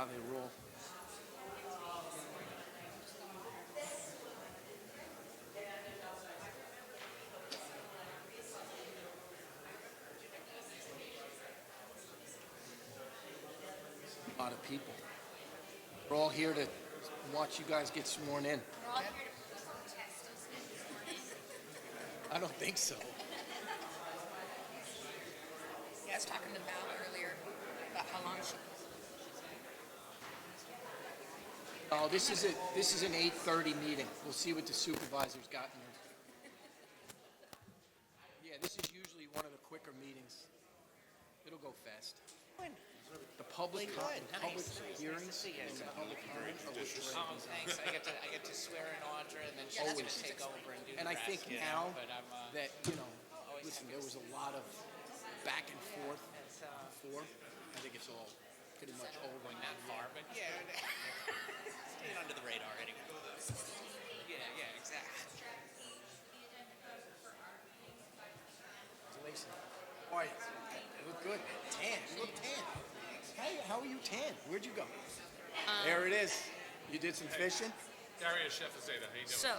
how they roll. A lot of people. We're all here to watch you guys get sworn in. We're all here to protest us this morning. I don't think so. Yeah, I was talking to Val earlier about how long she. Oh, this is an 8:30 meeting. We'll see what the supervisor's got in there. Yeah, this is usually one of the quicker meetings. It'll go fast. The public hearings and the public comments are with the Oh, thanks. I get to swear in Audra, and then she's going to take over and do And the I rest. think you know, now but I'm, that, listen, there was a lot of back and forth it's, before. I think it's all pretty much over. going that far, but yeah, staying under the radar anyway. Yeah, exactly. Lacey, how are you? You look good. Tan. You look tan. How are you tan? Where'd you go? There it is. You did some fishing? Daria Chef Azeda, how you doing? So,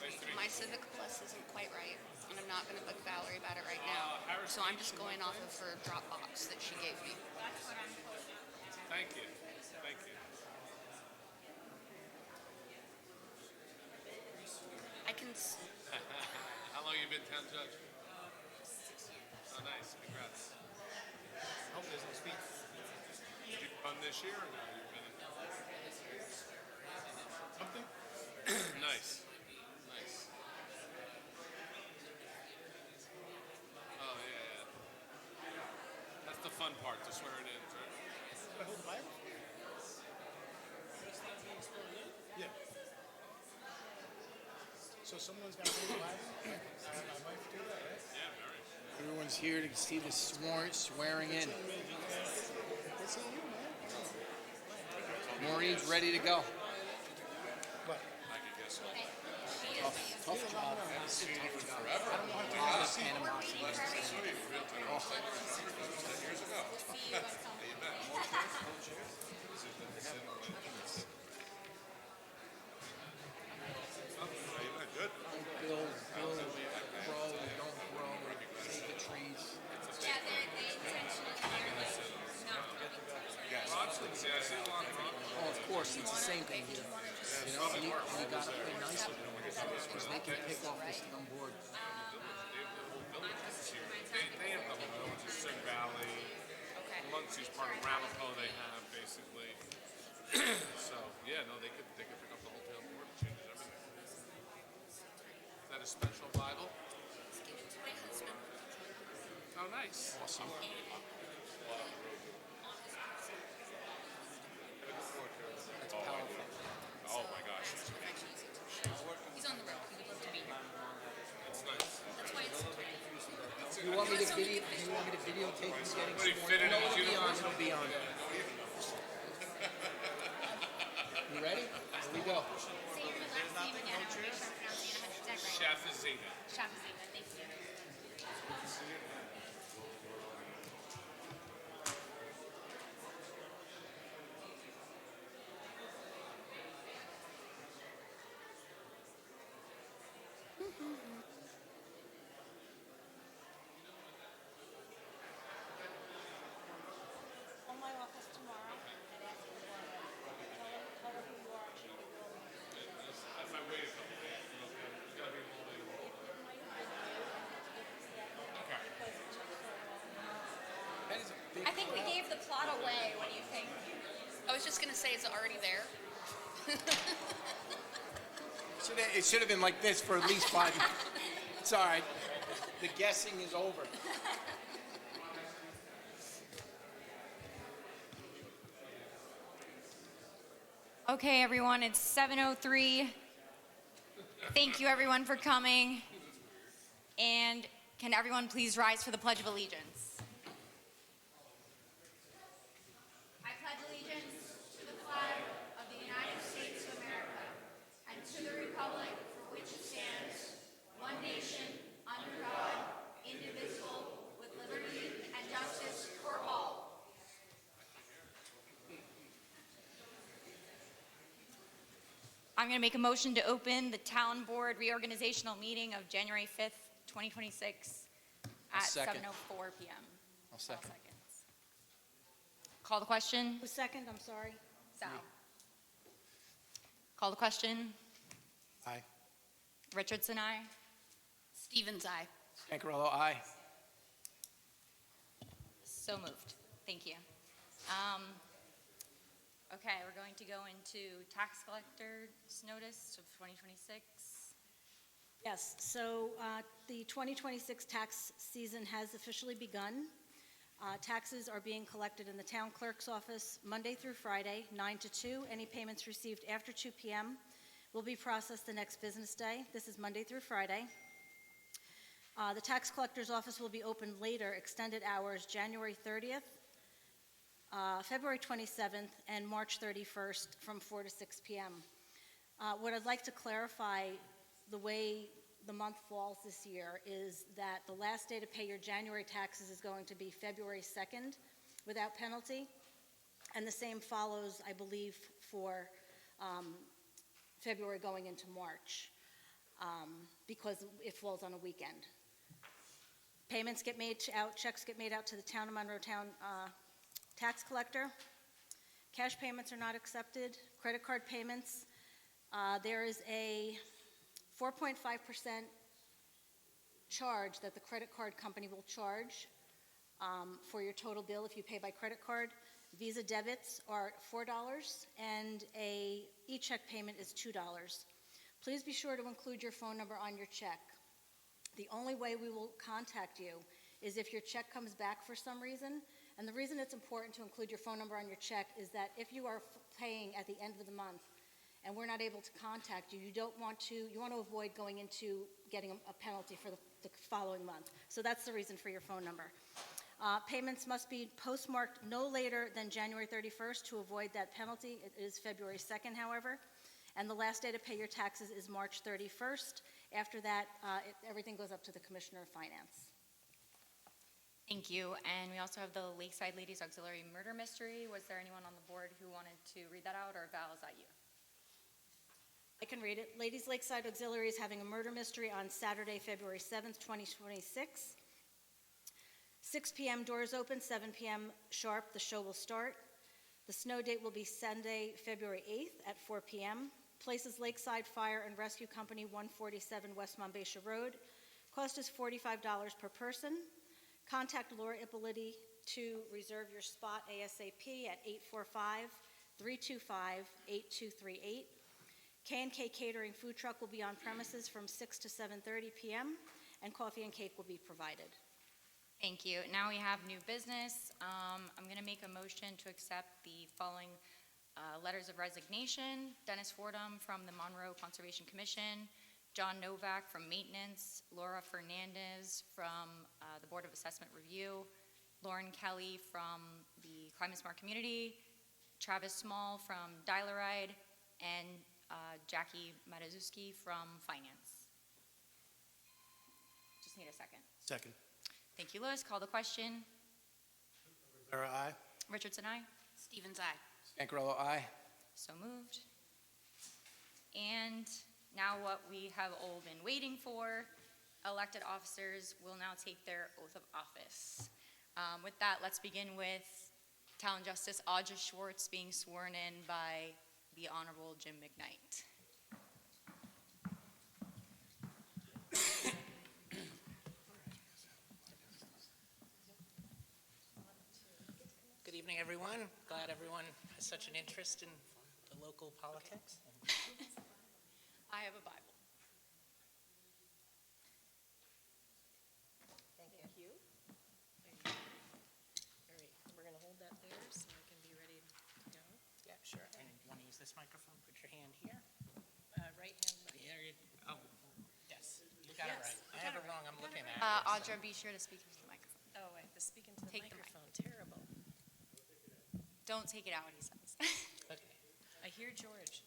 Nice to meet my you. Civic Plus isn't quite right, and I'm not going to book Valerie about it right now. So I'm just going off of her Dropbox that she gave me. Thank you. Thank you. I can. How long you been town judge? Oh, nice. Congrats. Hope there's no speed. Did you run this year or no? You're gonna... Something? Nice. Nice. Oh, yeah. That's the fun part, to swear it in, right? Do I hold the Bible? Yeah. So someone's got to hold the Bible? My wife do that, right? Yeah, very. Everyone's here to see the swearing in. Good seeing you, man. Maureen's ready to go. What? I can guess so. Tough job. Forever. A lot of animosity. Oh, Years ago. Good. Bill, grow, don't grow, save the trees. Yeah, the intention is there, but not Rodsons, yeah, I see a lot of Rodsons. Oh, of course, it's the same thing here. You know, you got to play nice with them because they can pick off this young board. They have the whole village is here. They have the whole village, Sun Valley. Muncie's part of Ramapo they have, basically. So, yeah, no, they could pick up the whole town board and change everything. Is that a special Bible? given to my husband. Oh, nice. Awesome. That's powerful. Oh, my gosh. He's on the road. He would love to be here. That's nice. That's why it's. You want me to videotape you getting What, he sworn fitted in? in his uniform? It'll be on. You ready? Here we go. Say your last name again. I want to make sure I'm pronouncing it 100% right. Chef is Zeta. Shafazina, thank you. On my office tomorrow and ask them tell her who you are and she can go. If I wait a couple days, it's gotta be a little later. Okay. That is a big I think we gave the plot away. What do you think? I was just going to say, is it already there? It should have been like this for at least 5 minutes. It's all right. The guessing is over. Okay, everyone, it's 7:03. Thank you, everyone, for coming. And can everyone please rise for the Pledge of Allegiance? I pledge allegiance to the flag of the United States of America and to the republic for which it stands, one nation, under God, indivisible, with liberty and justice for all. I'm going to make a motion to open the town board reorganizational meeting of January 5th, 2026 I'll at second. 7:04 PM. I'll second. Call the question. Who's second? I'm sorry. Sal. Call the question. Aye. Richardson, aye. Stevens, aye. Scancarello, aye. So moved. Thank you. Okay, we're going to go into tax collector's notice of 2026. Yes, so the 2026 tax season has officially begun. Taxes are being collected in the town clerk's office Monday through Friday, 9 to 2. Any payments received after 2 p.m. will be processed the next business day. This is Monday through Friday. The tax collector's office will be open later, extended hours, January 30th, February 27th, and March 31st from 4 to 6 p.m. What I'd like to clarify, the way the month falls this year, is that the last day to pay your January taxes is going to be February 2nd without penalty, and the same follows, I believe, for February going into March, because it falls on a weekend. Payments get made out, checks get made out to the town of Monroe Town tax collector. Cash payments are not accepted. Credit card payments, there is a 4.5% charge that the credit card company will charge for your total bill if you pay by credit card. Visa debits are $4, and a e-check payment is $2. Please be sure to include your phone number on your check. The only way we will contact you is if your check comes back for some reason. And the reason it's important to include your phone number on your check is that if you are paying at the end of the month and we're not able to contact you, you want to avoid going into getting a penalty for the following month. So that's the reason for your phone number. Payments must be postmarked no later than January 31st to avoid that penalty. It is February 2nd, however. And the last day to pay your taxes is March 31st. After that, everything goes up to the Commissioner of Finance. Thank you. And we also have the Lakeside Ladies Auxiliary Murder Mystery. Was there anyone on the board who wanted to read that out, or Val, is that you? I can read it. Ladies Lakeside Auxiliary is having a murder mystery on Saturday, February 7th, 2026. 6 p.m. doors open, 7 p.m. sharp, the show will start. The snow date will be Sunday, February 8th at 4 p.m. Places Lakeside Fire and Rescue Company, 147 West Monbassia Road. Cost is $45 per person. Contact Laura Ippoliti to reserve your spot ASAP at 845-325-8238. K&K Catering food truck will be on premises from 6 to 7:30 p.m. and coffee and cake will be provided. Thank you. Now we have new business. I'm going to make a motion to accept the following letters of resignation. Dennis Fordham from the Monroe Conservation Commission, John Novak from Maintenance, Laura Fernandez from the Board of Assessment Review, Lauren Kelly from the Climate Smart Community, Travis Small from Dial-A-Ride, and Jackie Matazuski from Finance. Just need a second. Second. Thank you, Louis. Call the question. Rivera, aye. Richardson, aye. Stevens, aye. Scancarello, aye. So moved. And now what we have all been waiting for, elected officers will now take their oath of office. With that, let's begin with Town Justice Audra Schwartz being sworn in by the Honorable Jim McKnight. Good evening, everyone. Glad everyone has such an interest in the local politics. I have a Bible. Thank you. All right, we're going to hold that there so I can be ready to go. Yeah, sure. And you want to use this microphone? Put your hand here. Right hand. Oh, yes. You got it right. I have it wrong. I'm looking at it. Audra, be sure to speak into the microphone. Oh, I have to speak into the Take the mic. microphone. Terrible. Don't take it out, he says. Okay. I hear George.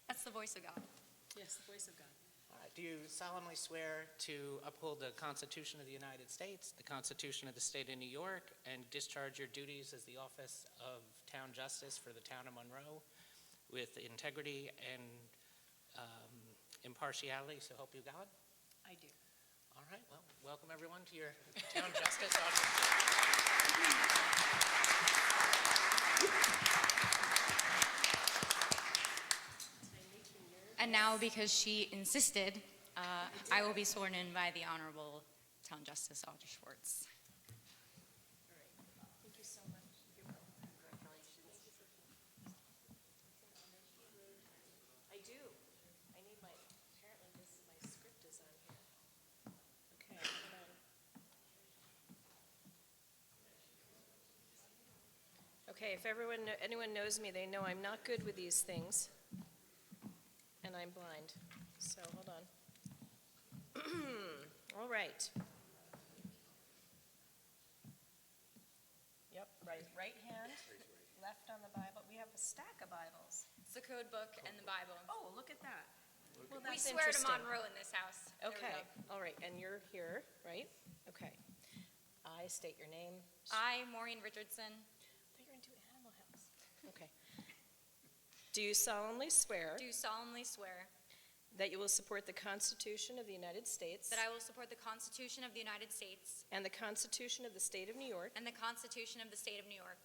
That's the voice of God. Yes, the voice of God. Do you solemnly swear to uphold the Constitution of the United States, the Constitution of the State of New York, and discharge your duties as the office of Town Justice for the Town of Monroe with integrity and impartiality, so help you God? I do. All right, well, welcome everyone to your town justice audience. And now, because she insisted, I will be sworn in by the Honorable Town Justice Audrey Schwartz. All right. Thank you so much. You're welcome. Congratulations. I do. I need my, apparently my script is on here. Okay, hold on. Okay, if anyone knows me, they know I'm not good with these things. And I'm blind, so hold on. All right. Yep, right hand, left on the Bible. We have a stack of Bibles. It's the code book and the Bible. Oh, look at that. Well, We that's swear to interesting. Monroe in this house. There we Okay, go. all right, and you're here, right? Okay. I state your name. I, Maureen Richardson, They're going to Animal House. Okay. Do you solemnly swear do solemnly swear that you will support the Constitution of the United States that I will support the Constitution of the United States and the Constitution of the State of New York, and the Constitution of the State of New York,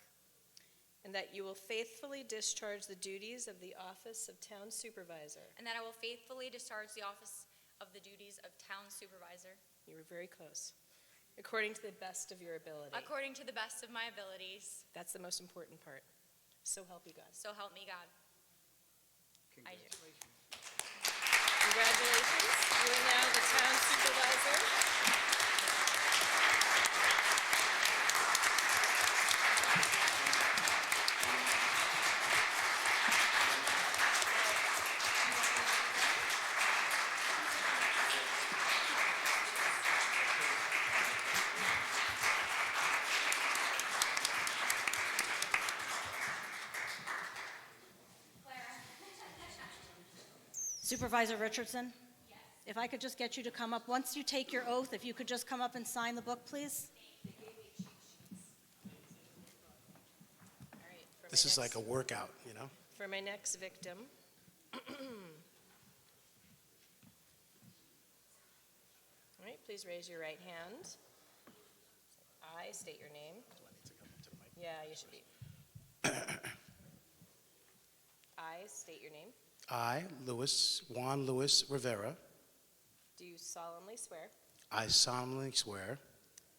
and that you will faithfully discharge the duties of the office of Town Supervisor? and that I will faithfully discharge the office of the duties of Town Supervisor You were very close. According to the best of your ability. according to the best of my abilities. That's the most important part. So help you God. So help me God. I do. Congratulations. You are now the Town Supervisor. Supervisor Richardson? If I could just get you to come up, once you take your oath, if you could just come up and sign the book, please? All right, for This my is next- like a workout, you know? For my next victim. All right, please raise your right hand. I state your name. Yeah, you should be. I state your name. I, Juan Luis Rivera, Do you solemnly swear I solemnly swear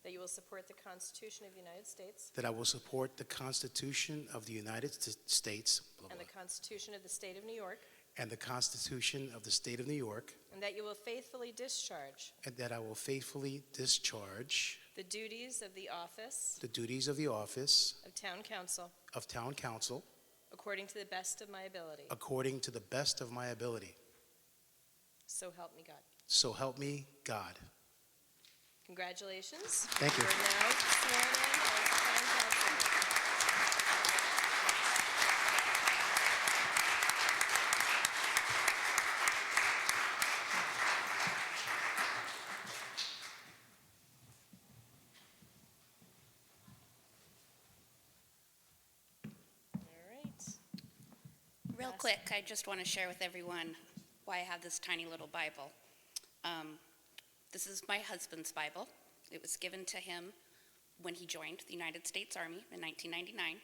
that you will support the Constitution of the United States that I will support the Constitution of the United States blah, and blah, the Constitution of the State of New York, and the Constitution of the State of New York, and that you will faithfully discharge and that I will faithfully discharge the duties of the office the duties of the office of Town Council of Town Council according to the best of my ability. according to the best of my ability. So help me God. So help me God. Congratulations. Thank you. You are now sworn in as Town Council. All right. Real quick, I just want to share with everyone why I have this tiny little Bible. This is my husband's Bible. It was given to him when he joined the United States Army in 1999.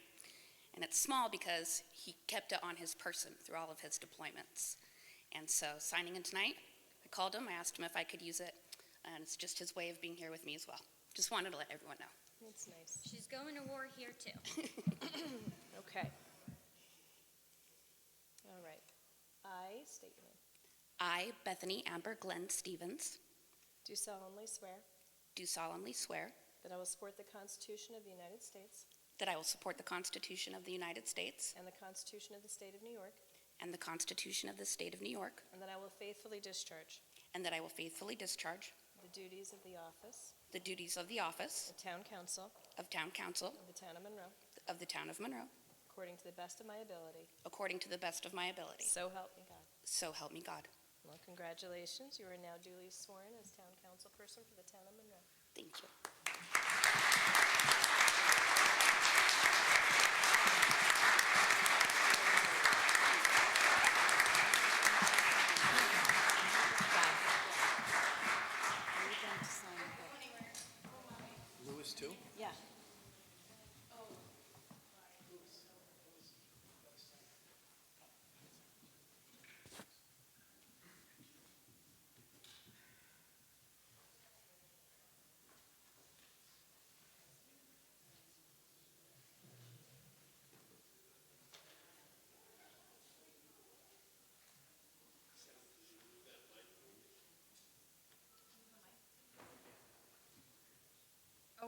And it's small because he kept it on his person through all of his deployments. And so signing in tonight, I called him, I asked him if I could use it, and it's just his way of being here with me as well. Just wanted to let everyone know. That's nice. She's going to war here too. Okay. All right. I state your name. I, Bethany Amber Glenn Stevens, Do solemnly swear do solemnly swear that I will support the Constitution of the United States that I will support the Constitution of the United States and the Constitution of the State of New York, and the Constitution of the State of New York, and that I will faithfully discharge and that I will faithfully discharge the duties of the office the duties of the office of Town Council of Town Council of the Town of Monroe of the Town of Monroe according to the best of my ability. according to the best of my ability. So help me God. So help me God. Well, congratulations. You are now duly sworn as Town Council person for the Town of Monroe. Thank you.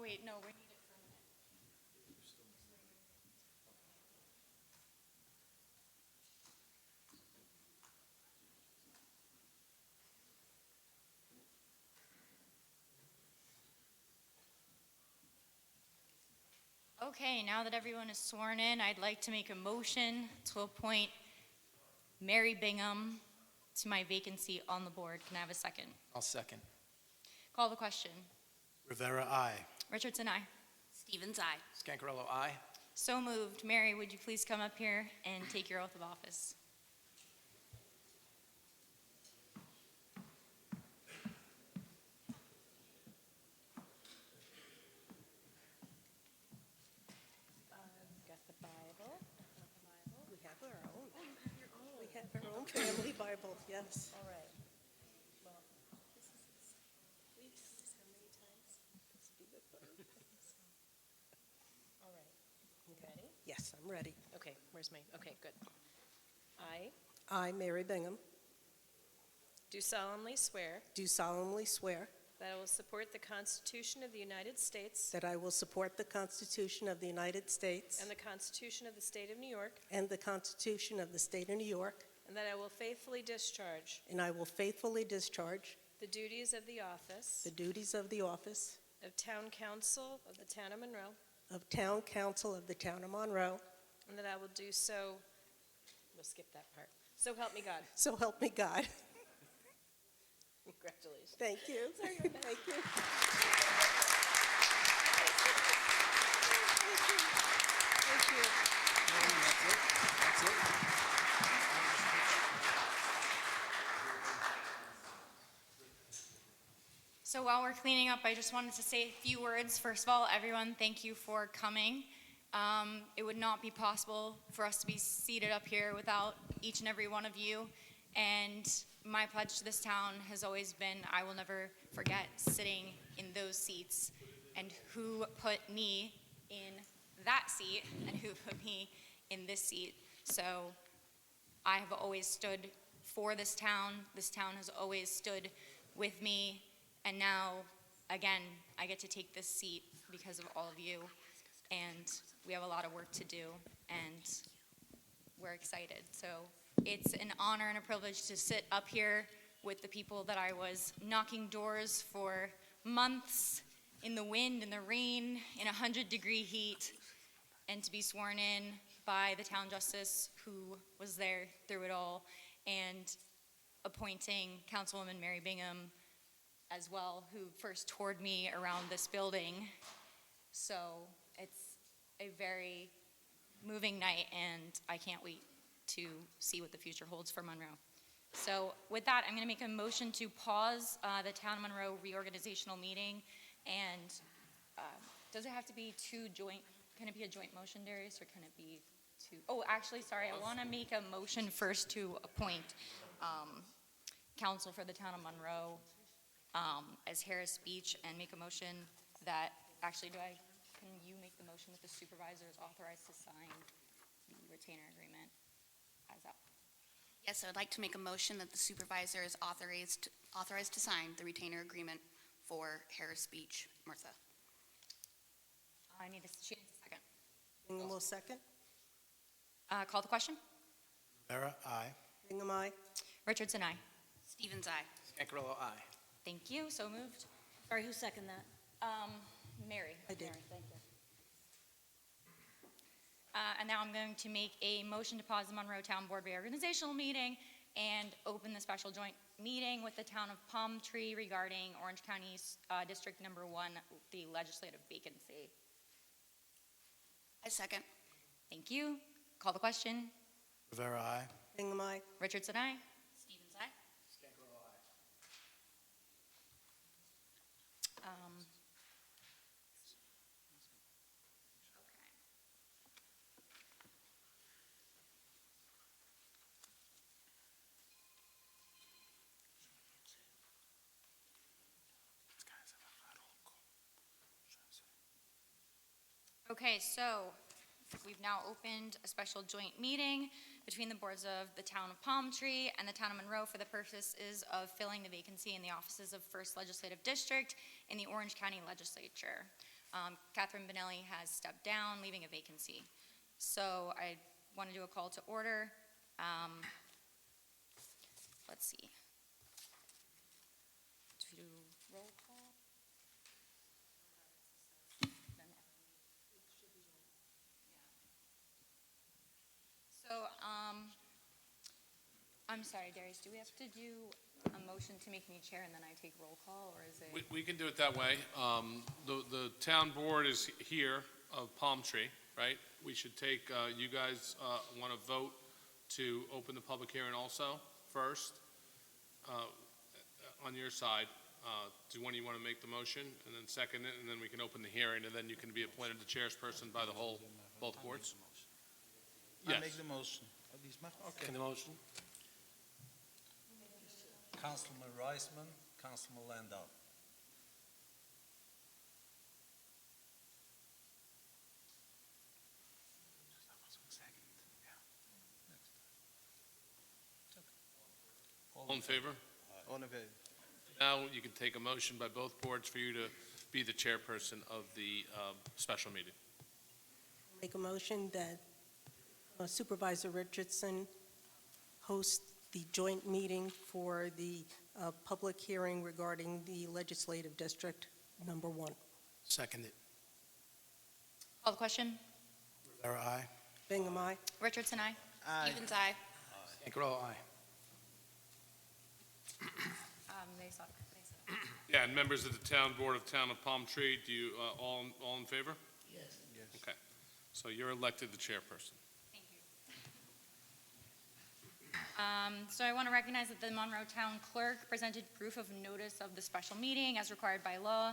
wait, no, we need it for a minute. Okay, now that everyone is sworn in, I'd like to make a motion to appoint Mary Bingham to my vacancy on the board. Can I have a second? I'll second. Call the question. Rivera, aye. Richardson, aye. Stevens, aye. Scancarello, aye. So moved. Mary, would you please come up here and take your oath of office? Got the Bible. We have our own. We have our own family Bible, yes. All right. Well, this is, we did this how many times? This will be the third. All right. You ready? Yes, I'm ready. Okay, where's my, okay, good. I, Mary Bingham, Do solemnly swear do solemnly swear that I will support the Constitution of the United States that I will support the Constitution of the United States and the Constitution of the State of New York, and the Constitution of the State of New York, and that I will faithfully discharge and I will faithfully discharge the duties of the office the duties of the office of Town Council of the Town of Monroe, of Town Council of the Town of Monroe. and that I will do so, we'll skip that part. So help me God. So help me God. Congratulations. Thank you. Thank you. That's it. That's it. So while we're cleaning up, I just wanted to say a few words. First of all, everyone, thank you for coming. It would not be possible for us to be seated up here without each and every one of you. And my pledge to this town has always been, I will never forget sitting in those seats and who put me in that seat and who put me in this seat. So I have always stood for this town. This town has always stood with me. And now, again, I get to take this seat because of all of you. And we have a lot of work to do, and we're excited. So it's an honor and a privilege to sit up here with the people that I was knocking doors for months in the wind, in the rain, in 100-degree heat, and to be sworn in by the town justice who was there through it all, and appointing Councilwoman Mary Bingham as well, who first toured me around this building. So it's a very moving night, and I can't wait to see what the future holds for Monroe. So with that, I'm going to make a motion to pause the Town of Monroe reorganizational meeting. And does it have to be two joint, can it be a joint motion, Darius, or can it be two? Oh, actually, sorry, I want to make a motion first to appoint counsel for the Town of Monroe as Harris Beach, and make a motion that, actually, can you make the motion that the supervisor is authorized to sign the retainer agreement as up? Yes, I would like to make a motion that the supervisor is authorized to sign the retainer agreement for Harris Beach, Martha. She needs a second. Bingham will second. Call the question. Rivera, aye. Bingham, aye. Richardson, aye. Stevens, aye. Scancarello, aye. Thank you, so moved. Sorry, who seconded that? Mary. I did. Mary, thank you. And now I'm going to make a motion to pause the Monroe Town Board reorganizational meeting and open the special joint meeting with the town of Palm Tree regarding Orange County's District Number 1, the legislative vacancy. I second. Thank you. Call the question. Rivera, aye. Bingham, aye. Richardson, aye. Stevens, aye. Scancarello, aye. Okay, so we've now opened a special joint meeting between the boards of the town of Palm Tree and the town of Monroe for the purposes of filling the vacancy in the offices of First Legislative District in the Orange County Legislature. Catherine Benelli has stepped down, leaving a vacancy. So I want to do a call to order. Let's see. Do roll call? So, I'm sorry, Darius, do we have to do a motion to make me chair and then I take roll call, or is it? We can do it that way. The town board is here of Palm Tree, right? We should take, you guys want to vote to open the public hearing also first on your side. Do one of you want to make the motion and then second it, and then we can open the hearing, and then you can be appointed the chairperson by the whole, both boards? I Yes. make the motion. Okay. The motion? Councilman Reisman, Councilman Landau. All in favor? All in favor? Now you can take a motion by both boards for you to be the chairperson of the special meeting. Make a motion that Supervisor Richardson host the joint meeting for the public hearing regarding the legislative district number 1. Seconded. Call the question. Rivera, aye. Bingham, aye. Richardson, aye. Aye. Stevens, aye. Cancarella, aye. Yeah, and members of the town board of Town of Palm Tree, do you, all in favor? Yes. Okay. So you're elected the chairperson. Thank you. So I want to recognize that the Monroe Town Clerk presented proof of notice of the special meeting as required by law,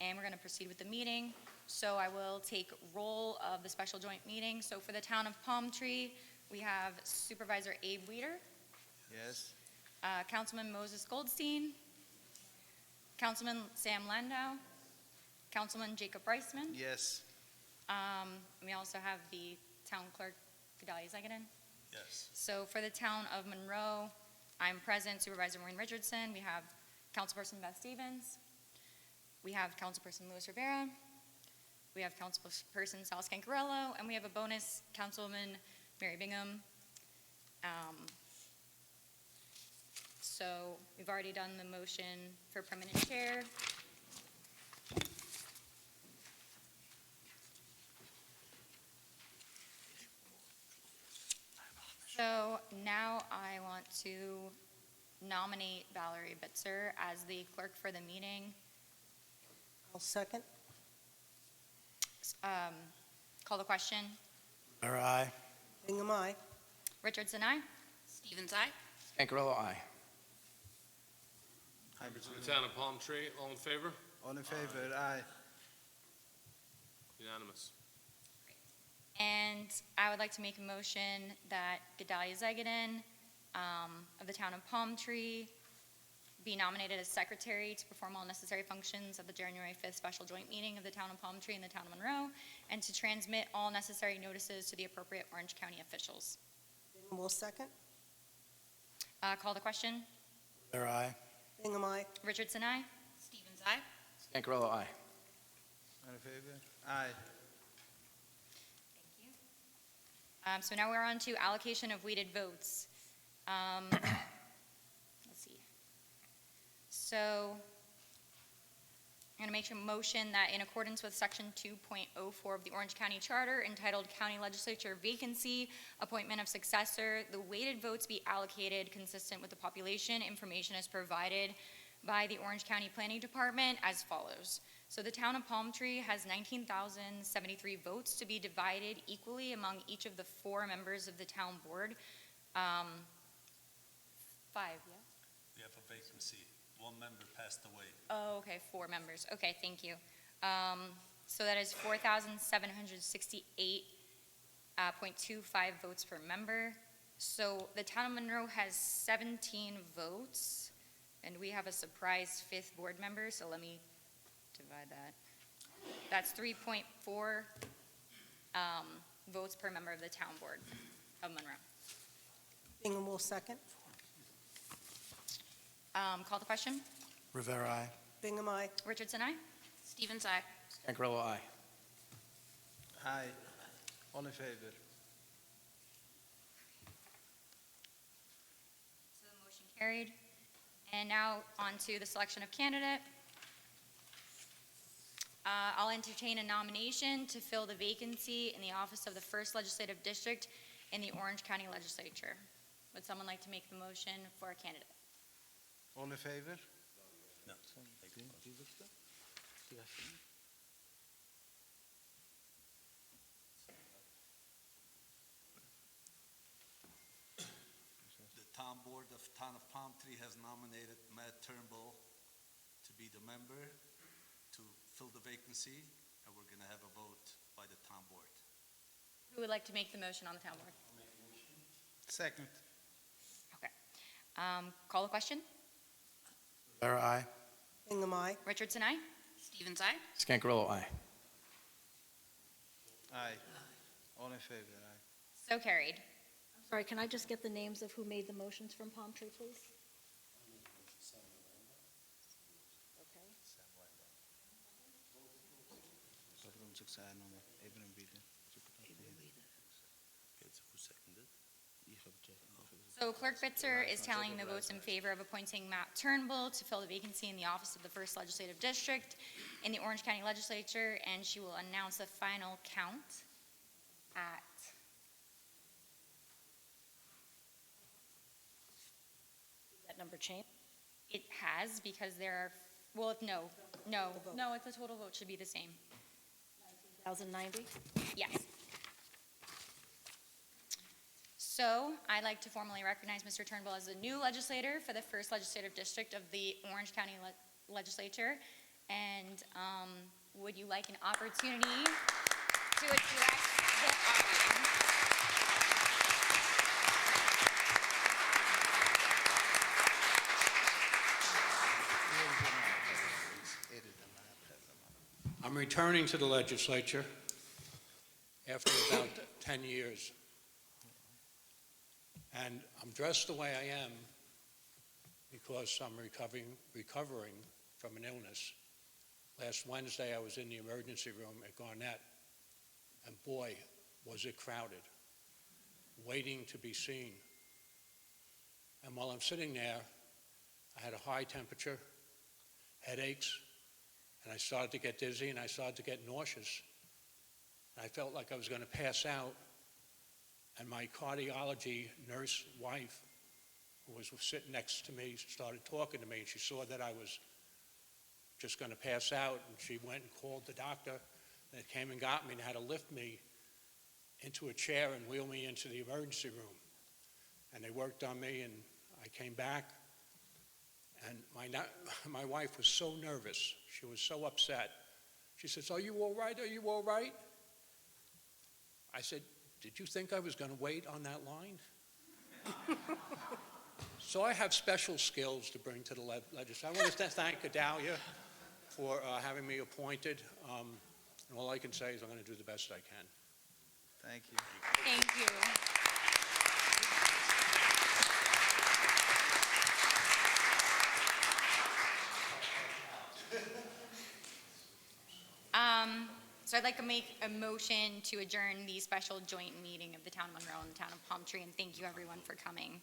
and we're going to proceed with the meeting. So I will take roll of the special joint meeting. So for the Town of Palm Tree, we have Supervisor Abe Weeder, Yes. Councilman Moses Goldstein, Councilman Sam Landau, Councilman Jacob Reisman. Yes. We also have the Town Clerk, Gedalia Zegadin. Yes. So for the Town of Monroe, I'm present, Supervisor Maureen Richardson. We have Councilperson Beth Stevens. We have Councilperson Louis Rivera. We have Councilperson Sal Scancarello, and we have a bonus, Councilwoman Mary Bingham. So we've already done the motion for permanent chair. So now I want to nominate Valerie Bitzer as the clerk for the meeting. I'll second. Call the question. Rivera, aye. Bingham, aye. Richardson, aye. Stevens, aye. Cancarella, aye. Members of the Town of Palm Tree, all in favor? All in favor? Aye. Unanimous. And I would like to make a motion that Gedalia Zegadin of the Town of Palm Tree be nominated as secretary to perform all necessary functions of the January 5th special joint meeting of the Town of Palm Tree and the Town of Monroe, and to transmit all necessary notices to the appropriate Orange County officials. Bingham will second. Call the question. Rivera, aye. Bingham, aye. Richardson, aye. Stevens, aye. Cancarella, aye. All in favor? Aye. Thank you. So now we're on to allocation of weighted votes. Let's see. So I'm going to make a motion that in accordance with Section 2.04 of the Orange County Charter entitled County Legislature Vacancy, Appointment of Successor, the weighted votes be allocated consistent with the population information as provided by the Orange County Planning Department as follows. So the Town of Palm Tree has 19,073 votes to be divided equally among each of the 4 members of the town board. 5, yeah? We have a vacancy. 1 member passed away. Oh, okay, 4 members. Okay, thank you. So that is 4,768.25 votes per member. So the Town of Monroe has 17 votes, and we have a surprise 5th board member, so let me divide that. That's 3.4 votes per member of the town board of Monroe. Bingham will second. Call the question. Rivera, aye. Bingham, aye. Richardson, aye. Stevens, aye. Scangarello, aye. Aye. All in favor? So the motion carried. And now on to the selection of candidate. I'll entertain a nomination to fill the vacancy in the office of the 1st Legislative District in the Orange County Legislature. Would someone like to make the motion for a candidate? All in favor? No. The Town Board of Town of Palm Tree has nominated Matt Turnbull to be the member to fill the vacancy, and we're going to have a vote by the Town Board. Who would like to make the motion on the town board? Second. Okay. Call the question. Rivera, aye. Hingham, aye. Richardson, aye. Stevens, aye. Scangarello, aye. Aye. All in favor? Aye. So carried. Sorry, can I just get the names of who made the motions from Palm Tree, please? Okay. So Clerk Bitzer is tallying the votes in favor of appointing Matt Turnbull to fill the vacancy in the office of the 1st Legislative District in the Orange County Legislature, and she will announce the final count at That number change? It has, because there are, well, no, it's the total vote should be the same. 1,090? Yes. So I'd like to formally recognize Mr. Turnbull as the new legislator for the 1st Legislative District of the Orange County Legislature. And would you like an opportunity to address the audience? I'm returning to the legislature after about 10 years. And I'm dressed the way I am because I'm recovering from an illness. Last Wednesday, I was in the emergency room at Garnett, and boy, was it crowded, waiting to be seen. And while I'm sitting there, I had a high temperature, headaches, and I started to get dizzy, and I started to get nauseous. And I felt like I was going to pass out. And my cardiology nurse wife, who was sitting next to me, started talking to me, and she saw that I was just going to pass out, and she went and called the doctor, and came and got me and had to lift me into a chair and wheel me into the emergency room. And they worked on me, and I came back, and my wife was so nervous. She was so upset. She says, "Are you all right? Are you all right?" I said, "Did you think I was going to wait on that line?" So I have special skills to bring to the legislature. I want to thank Adalia for having me appointed. And all I can say is I'm going to do the best I can. Thank you. Thank you. So I'd like to make a motion to adjourn the special joint meeting of the Town of Monroe and the Town of Palm Tree, and thank you everyone for coming.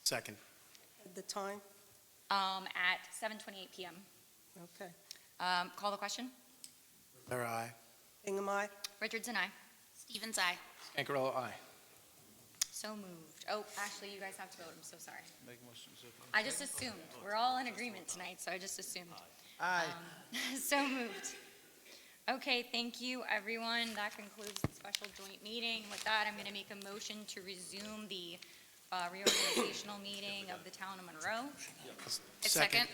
Second. The time? At 7:28 p.m. Okay. Call the question. Rivera, aye. Hingham, aye. Richardson, aye. Stevens, aye. Scangarello, aye. So moved. Oh, actually, you guys have to vote. I'm so sorry. Make motion to approve. I just assumed. We're all in agreement tonight, so I just assumed. Aye. So moved. Okay, thank you, everyone. That concludes the special joint meeting. With that, I'm going to make a motion to resume the reorganizational meeting of the Town of Monroe. Second.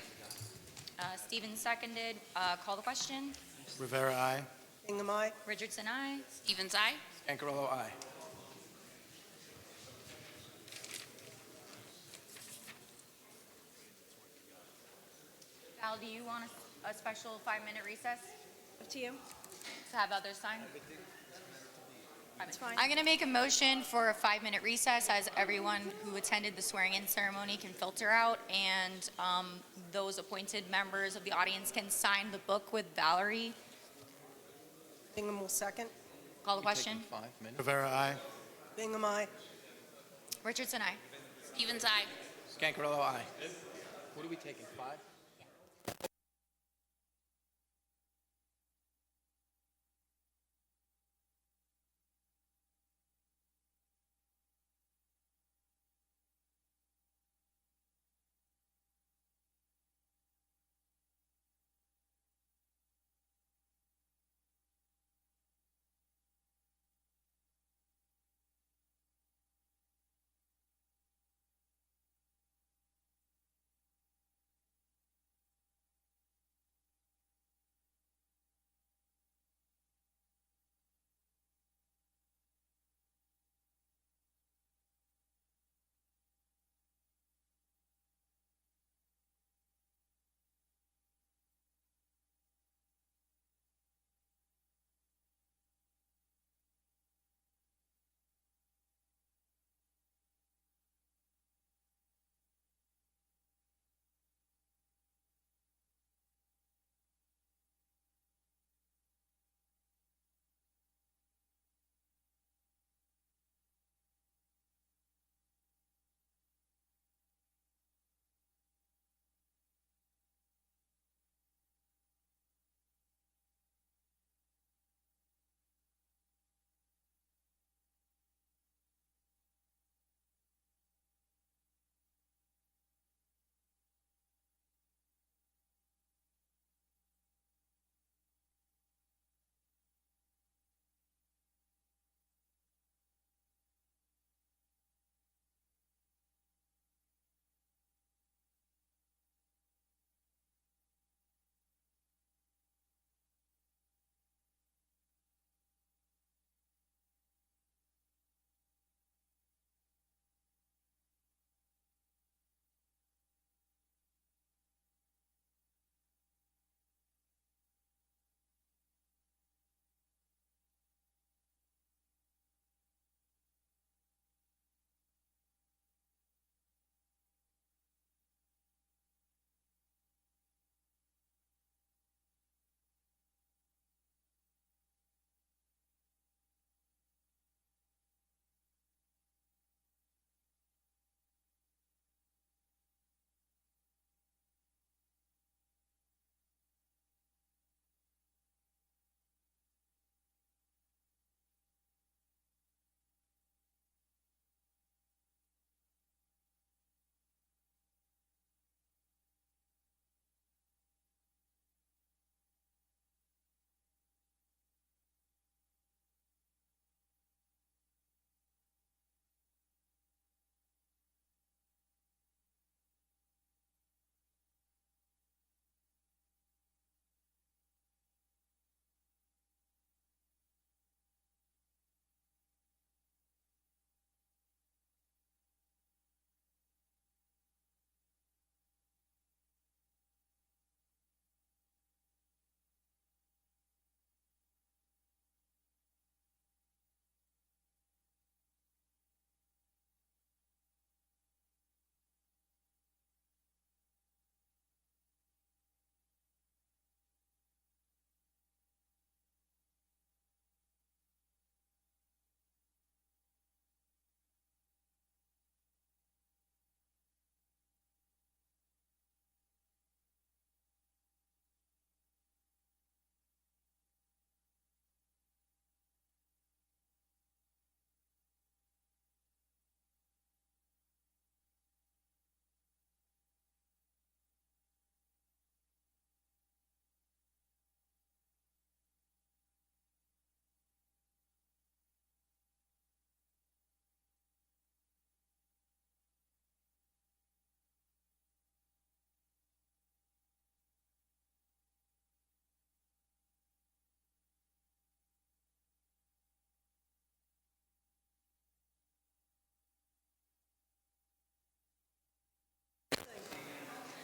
Stevens seconded. Call the question. Rivera, aye. Hingham, aye. Richardson, aye. Stevens, aye. Scangarello, aye. Val, do you want a special 5-minute recess Up to you. to have others sign? That's fine. I'm going to make a motion for a 5-minute recess as everyone who attended the swearing-in ceremony can filter out, and those appointed members of the audience can sign the book with Valerie Bingham will second. Call the question. 5 minutes. Rivera, aye. Bingham, aye. Richardson, aye. Stevens, aye. Scancarello, aye. What are we taking, 5?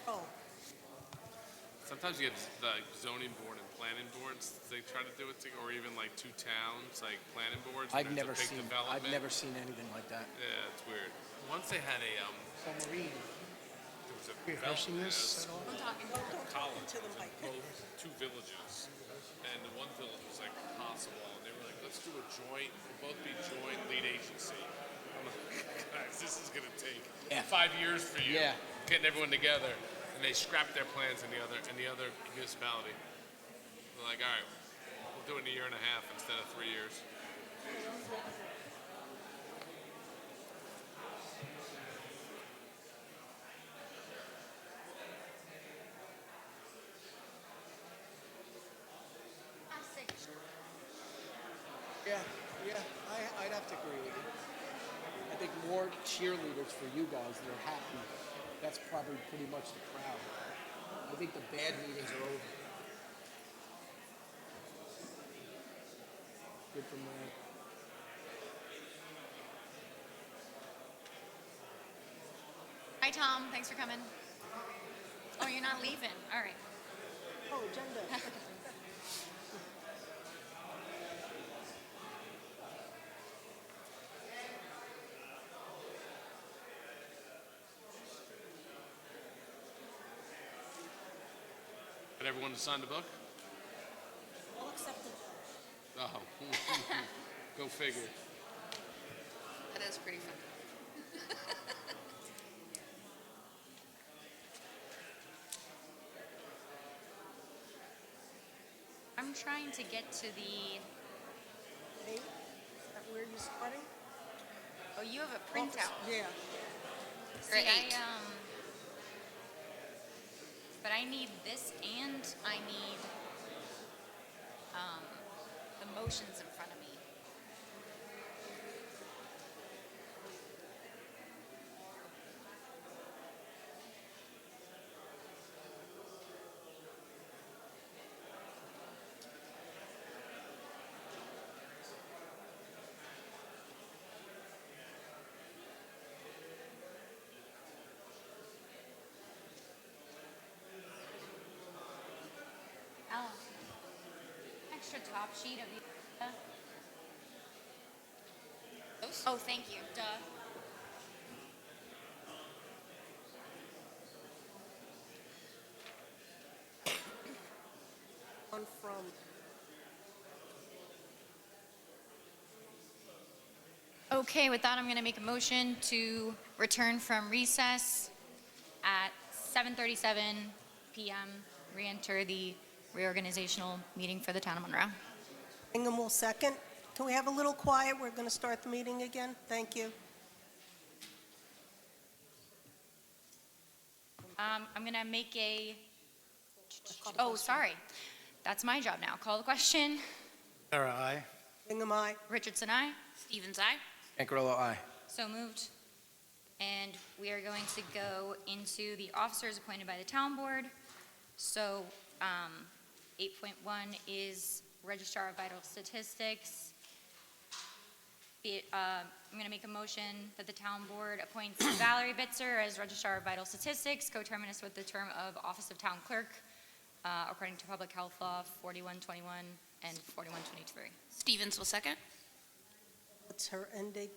Oh, Sometimes you get the zoning board and planning boards, they try to do it, or even like 2 towns, like planning boards. and I've there's a never big seen, development. I've never seen anything like that. Yeah, it's weird. Once they had a, So Maureen, there was a rehearsing development, this at all? a college, it was in both 2 villages. and the one village was like possible, and they were like, let's do a joint, we'll both be joint lead agency. I'm like, guys, this is gonna take 5 years for you, getting everyone together, and they scrapped their plans in the other municipality. They're like, all right, we'll do it in a year and a half instead of 3 years. I'd have to agree with you. I think more cheerleaders for you guys that are happy. That's probably pretty much the crowd. I think the bad meetings are over. Good for me. Hi, Tom. Thanks for coming. Oh, you're not leaving. All right. Oh, agenda. Got everyone to sign the book? I'll accept it. Oh, go figure. That is pretty fun. I'm trying to get to the, 8? Is that where you're starting? oh, you have a printout. Yeah. Or See, 8. But I need this and I need the motions in front of me. Oh, extra top sheet of you. Oh, thank you. Duh. One from, Okay, with that, I'm going to make a motion to return from recess at 7:37 p.m. Re-enter the reorganizational meeting for the town of Monroe. Ingham will second. Can we have a little quiet? We're going to start the meeting again. Thank you. I'm going to make a, oh, sorry. That's my job now. Call the question. Sarah, aye. Ingham, aye. Richardson, aye. Stevens, aye. Ancarello, aye. So moved. And we are going to go into the officers appointed by the town board. So 8.1 is Registrar of Vital Statistics. I'm going to make a motion that the town board appoints Valerie Bitzer as Registrar of Vital Statistics, coterminous with the term of Office of Town Clerk, according to Public Health Law 4121 and 4123. Stevens will second. What's her end date?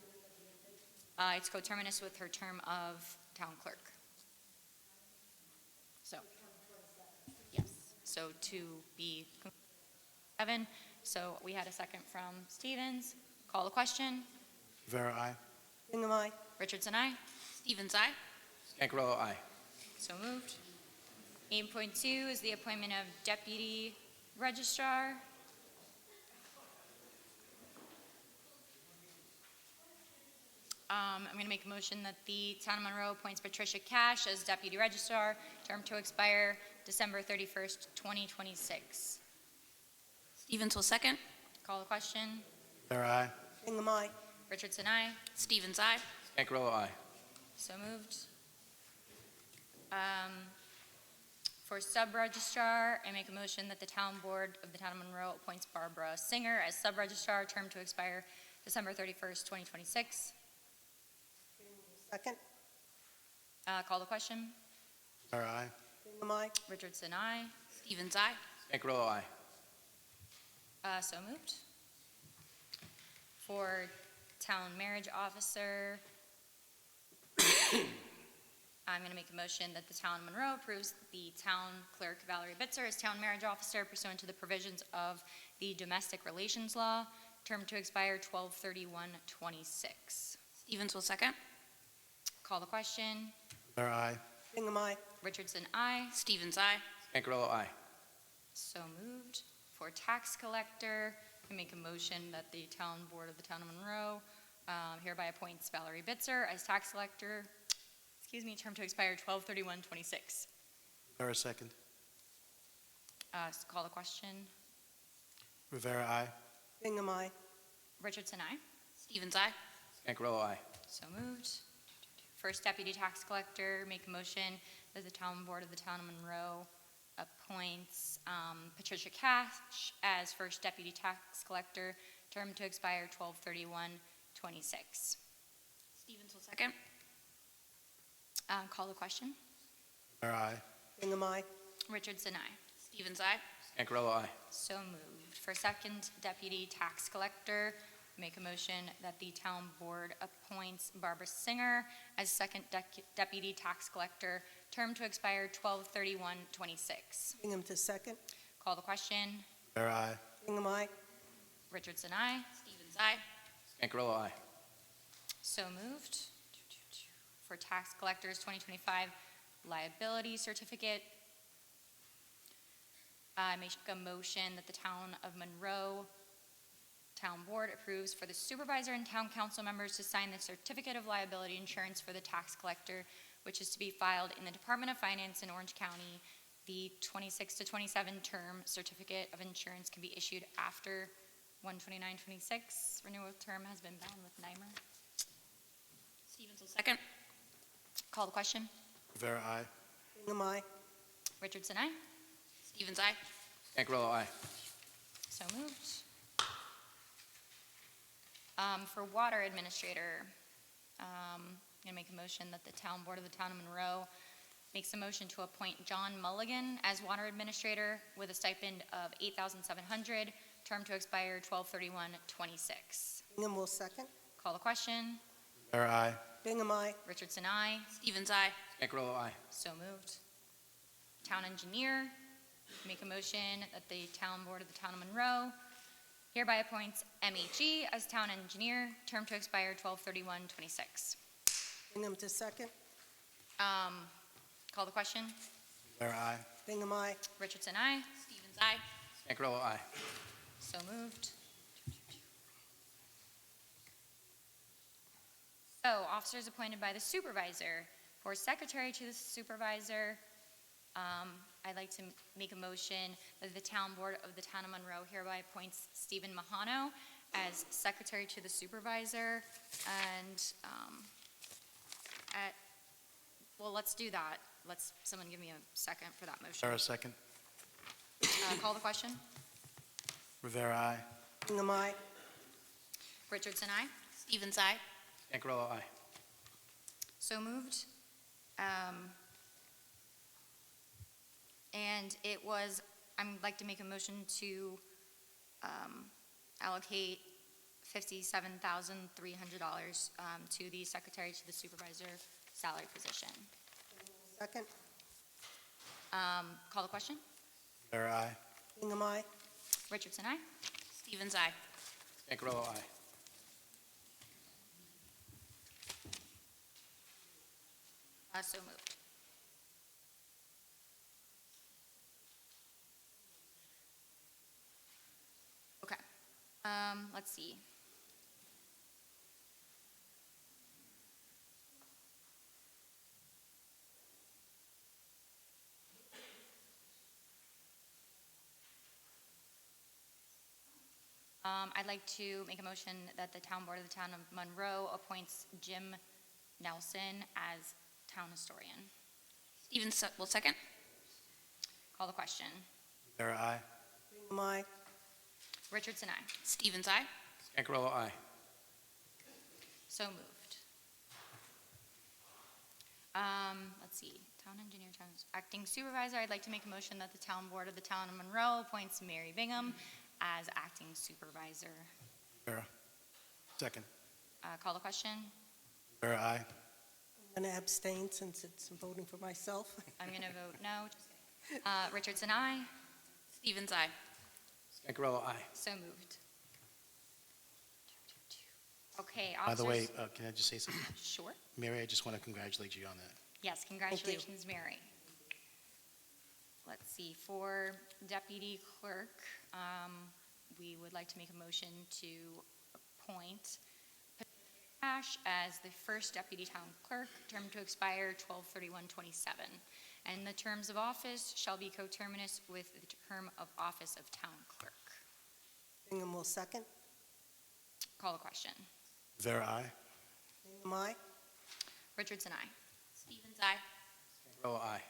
It's coterminous with her term of Town Clerk. So, yes, so to be 7. So we had a second from Stevens. Call the question. Vera, aye. Ingham, aye. Richardson, aye. Stevens, aye. Ancarello, aye. So moved. 8.2 is the appointment of Deputy Registrar. I'm going to make a motion that the Town of Monroe appoints Patricia Cash as Deputy Registrar, term to expire December 31st, 2026. Stevens will second. Call the question. Vera, aye. Ingham, aye. Richardson, aye. Stevens, aye. Ancarello, aye. So moved. For Sub-Registrar, I make a motion that the Town Board of the Town of Monroe appoints Barbara Singer as Sub-Registrar, term to expire December 31st, 2026. Second. Call the question. Vera, aye. Ingham, aye. Richardson, aye. Stevens, aye. Ancarello, aye. So moved. For Town Marriage Officer, I'm going to make a motion that the town of Monroe approves the town clerk Valerie Bitzer as town marriage officer pursuant to the provisions of the domestic relations law, term to expire 12/31/26. Stevens will second. Call the question. Rivera, aye. Bingham, aye. Richardson, aye. Stevens, aye. Scangarello, aye. So moved. For tax collector, I make a motion that the town board of the town of Monroe hereby appoints Valerie Bitzer as tax collector, term to expire 12/31/26. Rivera, second. Call the question. Rivera, aye. Bingham, aye. Richardson, aye. Stevens, aye. Scangarello, aye. So moved. First deputy tax collector, make a motion that the town board of the town of Monroe appoints Patricia Cash as first deputy tax collector, term to expire 12/31/26. Stevens will second. Call the question. Rivera, aye. Bingham, aye. Richardson, aye. Stevens, aye. Scangarello, aye. So moved. For second deputy tax collector, make a motion that the town board appoints Barbara Singer as second deputy tax collector, term to expire 12/31/26. Bingham to second. Call the question. Rivera, aye. Bingham, aye. Richardson, aye. Stevens, aye. Scangarello, aye. So moved. For tax collectors 2025 liability certificate, I make a motion that the town of Monroe Town Board approves for the supervisor and town council members to sign the certificate of liability insurance for the tax collector, which is to be filed in the Department of Finance in Orange County. The 26 to 27 term certificate of insurance can be issued after 1/29/26. Renewal term has been bound with NYMER. Stevens will second. Call the question. Rivera, aye. Bingham, aye. Richardson, aye. Stevens, aye. Scangarello, aye. So moved. For water administrator, I'm going to make a motion that the town board of the town of Monroe makes a motion to appoint John Mulligan as water administrator with a stipend of $8,700, term to expire 12/31/26. Bingham will second. Call the question. Rivera, aye. Bingham, aye. Richardson, aye. Stevens, aye. Scangarello, aye. So moved. Town engineer, make a motion that the town board of the town of Monroe hereby appoints MHE as town engineer, term to expire 12/31/26. Bingham to second. Call the question. Rivera, aye. Bingham, aye. Richardson, aye. Stevens, aye. Scangarello, aye. So moved. So, officers appointed by the supervisor. For secretary to the supervisor, I'd like to make a motion that the town board of the town of Monroe hereby appoints Stephen Mahano as secretary to the supervisor. And, well, let's do that. Someone give me a second for that motion. Rivera, second. Call the question. Rivera, aye. Bingham, aye. Richardson, aye. Stevens, aye. Scangarello, aye. So moved. And I'd like to make a motion to allocate $57,300 to the secretary to the supervisor salary position. Second. Call the question. Rivera, aye. Bingham, aye. Richardson, aye. Stevens, aye. Scangarello, aye. So moved. Okay. Let's see. I'd like to make a motion that the town board of the town of Monroe appoints Jim Nelson as town historian. Stevens will second. Call the question. Rivera, aye. Bingham, aye. Richardson, aye. Stevens, aye. Scangarello, aye. So moved. Let's see, town engineer, acting supervisor. I'd like to make a motion that the town board of the town of Monroe appoints Mary Bingham as acting supervisor. Rivera, second. Call the question. Rivera, aye. I'm going to abstain since it's voting for myself. I'm going to vote no. Richardson, aye. Stevens, aye. Scangarello, aye. So moved. Okay, By the way, officers. can I just say something? Sure. Mary, I just want to congratulate you on that. Yes, congratulations, Mary. Let's see, for deputy clerk, we would like to make a motion to appoint Ash as the first deputy town clerk, term to expire 12/31/27. And the terms of office shall be coterminous with the term of office of town clerk. Bingham will second. Call the question. Rivera, aye. Bingham, aye. Richardson, aye. Stevens, aye. Scangarello, aye.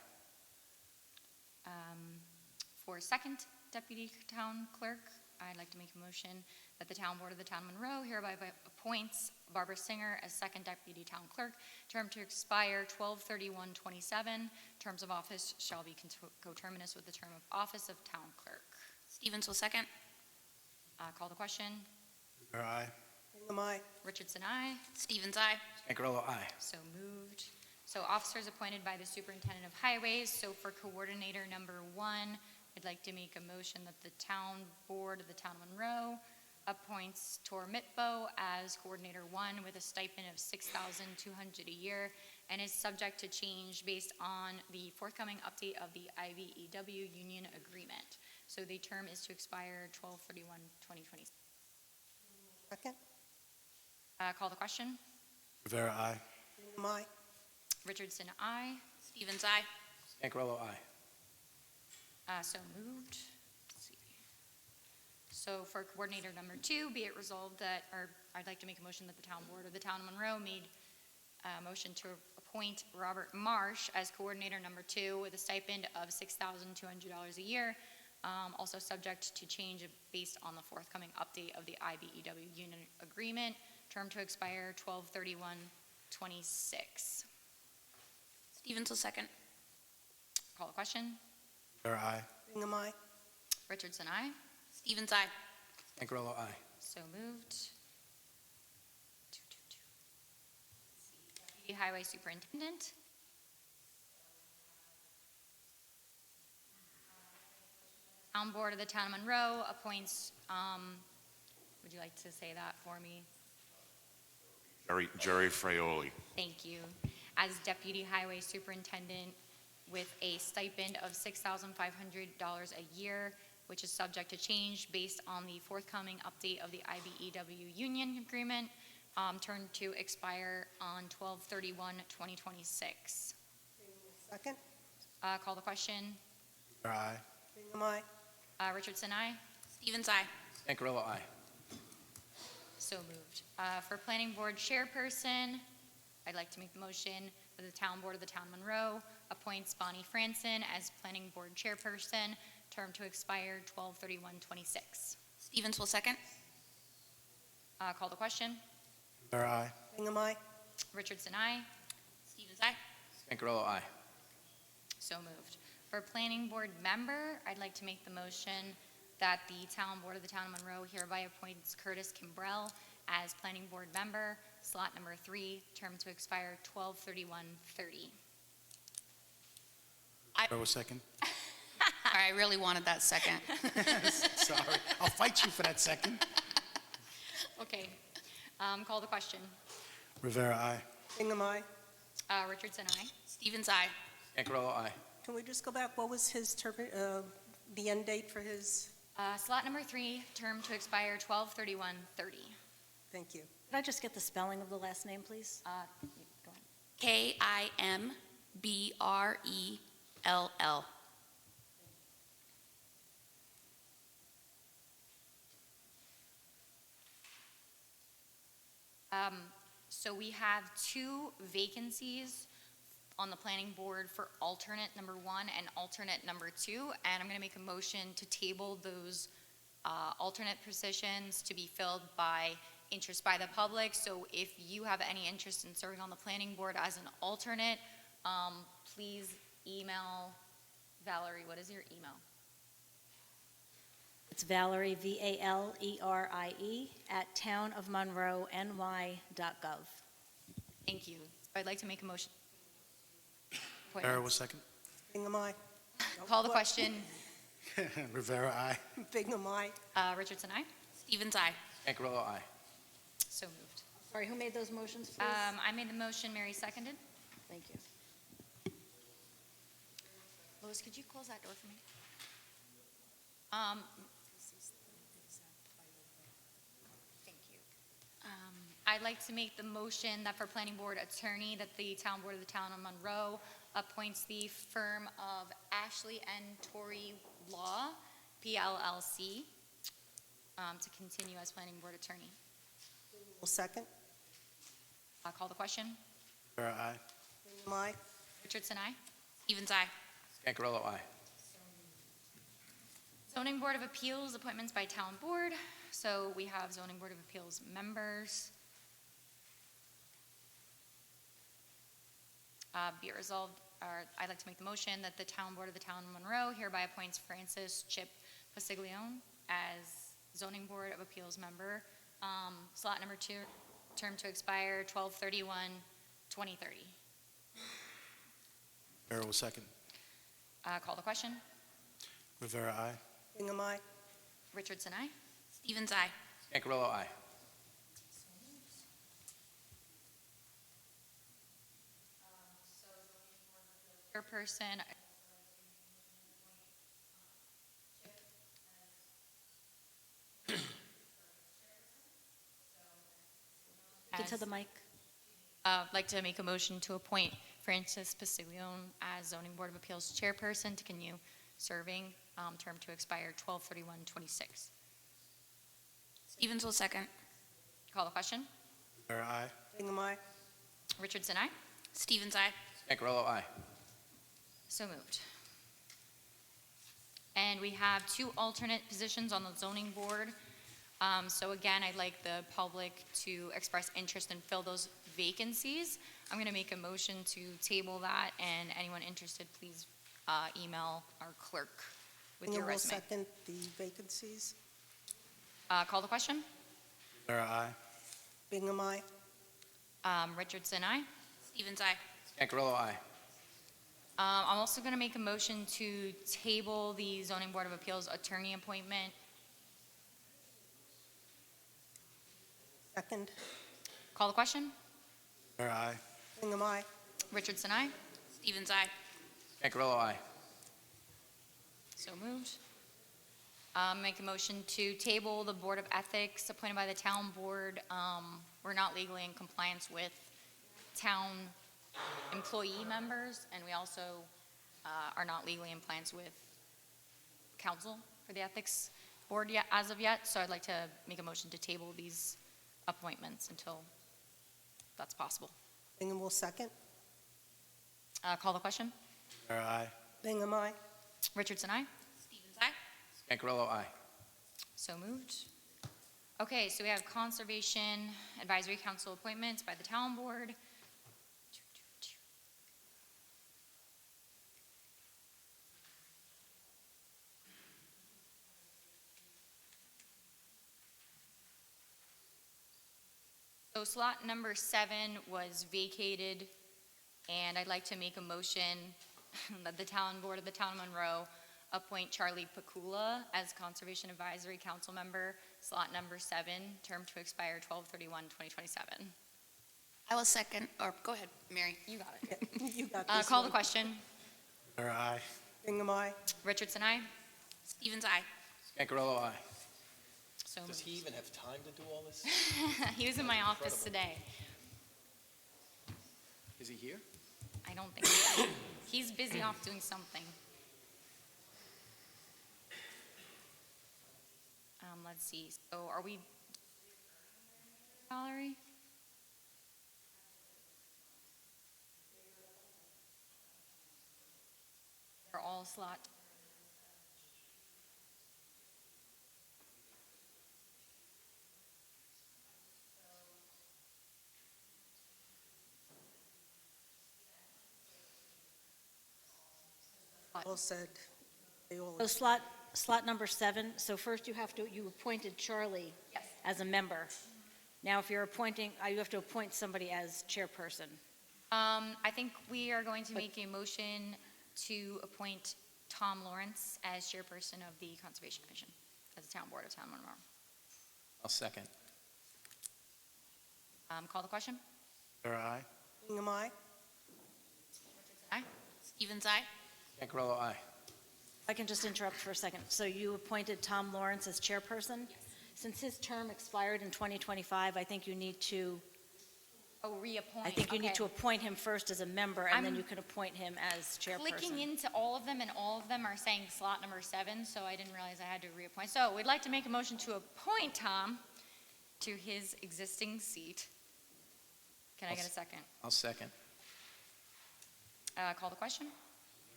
For second deputy town clerk, I'd like to make a motion that the town board of the town of Monroe hereby appoints Barbara Singer as second deputy town clerk, term to expire 12/31/27. Terms of office shall be coterminous with the term of office of town clerk. Stevens will second. Call the question. Rivera, aye. Bingham, aye. Richardson, aye. Stevens, aye. Scangarello, aye. So moved. So officers appointed by the superintendent of highways. So for coordinator number 1, I'd like to make a motion that the town board of the town of Monroe appoints Tor Mitbo as coordinator 1 with a stipend of $6,200 a year and is subject to change based on the forthcoming update of the IBEW union agreement. So the term is to expire 12/31/2020. Second. Call the question. Rivera, aye. Bingham, aye. Richardson, aye. Stevens, aye. Scangarello, aye. So moved. Let's see. So for coordinator number 2, be it resolved that, or I'd like to make a motion that the town board of the town of Monroe made a motion to appoint Robert Marsh as coordinator number 2 with a stipend of $6,200 a year, also subject to change based on the forthcoming update of the IBEW union agreement, term to expire 12/31/26. Stevens will second. Call the question. Rivera, aye. Bingham, aye. Richardson, aye. Stevens, aye. Scangarello, aye. So moved. Deputy Highway Superintendent. Town Board of the Town of Monroe appoints, would you like to say that for me? Jerry Fraioli. Thank you. As Deputy Highway Superintendent with a stipend of $6,500 a year, which is subject to change based on the forthcoming update of the IBEW union agreement, term to expire on 12/31/2026. Second. Call the question. Rivera, aye. Bingham, aye. Richardson, aye. Stevens, aye. Scangarello, aye. So moved. For Planning Board Chairperson, I'd like to make the motion that the Town Board of the Town of Monroe appoints Bonnie Franson as Planning Board Chairperson, term to expire 12/31/26. Stevens will second. Call the question. Rivera, aye. Bingham, aye. Richardson, aye. Stevens, aye. Scangarello, aye. So moved. For Planning Board Member, I'd like to make the motion that the Town Board of the Town of Monroe hereby appoints Curtis Kimbrell as Planning Board Member, slot number 3, term to expire 12/31/30. Rivera was second. I really wanted that second. Sorry. I'll fight you for that second. Okay. Call the question. Rivera, aye. Bingham, aye. Richardson, aye. Stevens, aye. Scangarello, aye. Can we just go back? What was his the end date for his? Slot number 3, term to expire 12/31/30. Thank you. Could I just get the spelling of the last name, please? Go ahead. Kimbrell. So we have 2 vacancies on the planning board for alternate number 1 and alternate number 2, and I'm going to make a motion to table those alternate positions to be filled by interest by the public. So if you have any interest in serving on the planning board as an alternate, please email Valerie. What is your email? It's Valerie, Valerie, @townofmonroeny.gov. Thank you. I'd like to make a motion. Rivera will second. Bingham, aye. Call the question. Rivera, aye. Bingham, aye. Richardson, aye. Stevens, aye. Cancarello, aye. So moved. Sorry, who made those motions, please? I made the motion, Mary seconded. Thank you. Lois, could you close that door for me? Thank you. I'd like to make the motion that for planning board attorney, that the town board of the town of Monroe appoints the firm of Ashley and Torrey Law, PLLC, to continue as planning board attorney. Will second. Call the question. Rivera, aye. Bingham, aye. Richardson, aye. Stevens, aye. Cancarello, aye. Zoning Board of Appeals, appointments by town board. So we have Zoning Board of Appeals members. Be it resolved, or I'd like to make the motion that the town board of the town of Monroe hereby appoints Francis Chip Pasiglione as Zoning Board of Appeals member, slot number 2, term to expire 12/31/2030. Rivera will second. Call the question. Rivera, aye. Bingham, aye. Richardson, aye. Stevens, aye. Cancarello, aye. Chairperson. Get to the mic. I'd like to make a motion to appoint Francis Pasiglione as Zoning Board of Appeals chairperson to continue serving, term to expire 12/31/26. Stevens will second. Call the question. Rivera, aye. Bingham, aye. Richardson, aye. Stevens, aye. Cancarello, aye. So moved. And we have 2 alternate positions on the zoning board. So again, I'd like the public to express interest and fill those vacancies. I'm going to make a motion to table that, and anyone interested, please email our clerk with your Bingham will resume. second the vacancies. Call the question. Rivera, aye. Bingham, aye. Richardson, aye. Stevens, aye. Cancarello, aye. I'm also going to make a motion to table the Zoning Board of Appeals attorney appointment. Second. Call the question. Rivera, aye. Bingham, aye. Richardson, aye. Stevens, aye. Cancarello, aye. So moved. Make a motion to table the Board of Ethics appointed by the town board. We're not legally in compliance with town employee members, and we also are not legally in compliance with council for the ethics board yet, as of yet. So I'd like to make a motion to table these appointments until that's possible. Bingham will second. Call the question. Rivera, aye. Bingham, aye. Richardson, aye. Stevens, aye. Cancarello, aye. So moved. Okay, so we have Conservation Advisory Council appointments by the town board. So slot number 7 was vacated, and I'd like to make a motion that the town board of the town of Monroe appoint Charlie Pakula as Conservation Advisory Council member, slot number 7, term to expire 12/31/2027. I will second, or go ahead, Mary. You got it. You got this Call the one. question. Rivera, aye. Bingham, aye. Richardson, aye. Stevens, aye. Cancarello, aye. So Does he even have time to do all this? he was in my office today. Is he here? I don't think so. He's busy off doing something. Let's see. So are we, Valerie? Are all slot? All said. They all. So slot number 7, so first you appointed Charlie as a member. Now, if you're appointing, you have to appoint somebody as chairperson. I think we are going to make a motion to appoint Tom Lawrence as chairperson of the Conservation Commission as the town board of Town Monroe. I'll second. Call the question? Rivera, aye. Bingham, aye. Aye. Stevens, aye. Cancarello, aye. I can just interrupt for a second. So you appointed Tom Lawrence as chairperson? Yes. Since his term expired in 2025, I think you need to, Oh, reappoint. I think you need Okay. to appoint him first as a member, and then I'm you can appoint him as chairperson. Clicking into all of them, and all of them are saying slot number 7, so I didn't realize I had to reappoint. So we'd like to make a motion to appoint Tom to his existing seat. Can I get a second? I'll second. Call the question?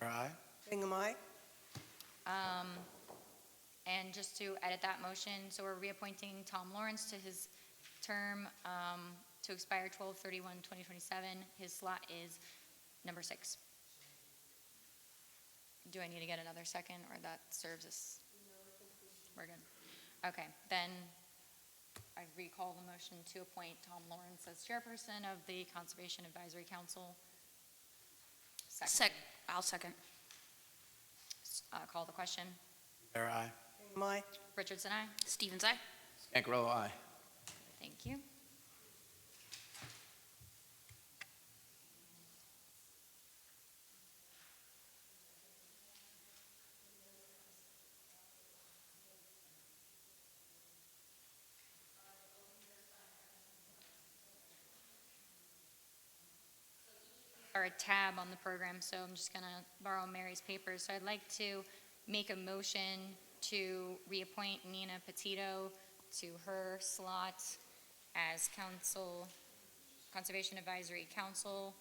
Rivera, aye. Bingham, aye. And just to edit that motion, so we're reappointing Tom Lawrence to his term to expire 12/31/2027. His slot is number 6. Do I need to get another second, or that serves us? We're good. Okay, then I recall the motion to appoint Tom Lawrence as chairperson of the Conservation Advisory Council. Second. I'll second. Call the question. Rivera, aye. Bingham, aye. Richardson, aye. Stevens, aye. Cancarello, aye. Thank you. Or a tab on the program, so I'm just going to borrow Mary's papers. So I'd like to make a motion to reappoint Nina Petito to her slot as Conservation Advisory Council.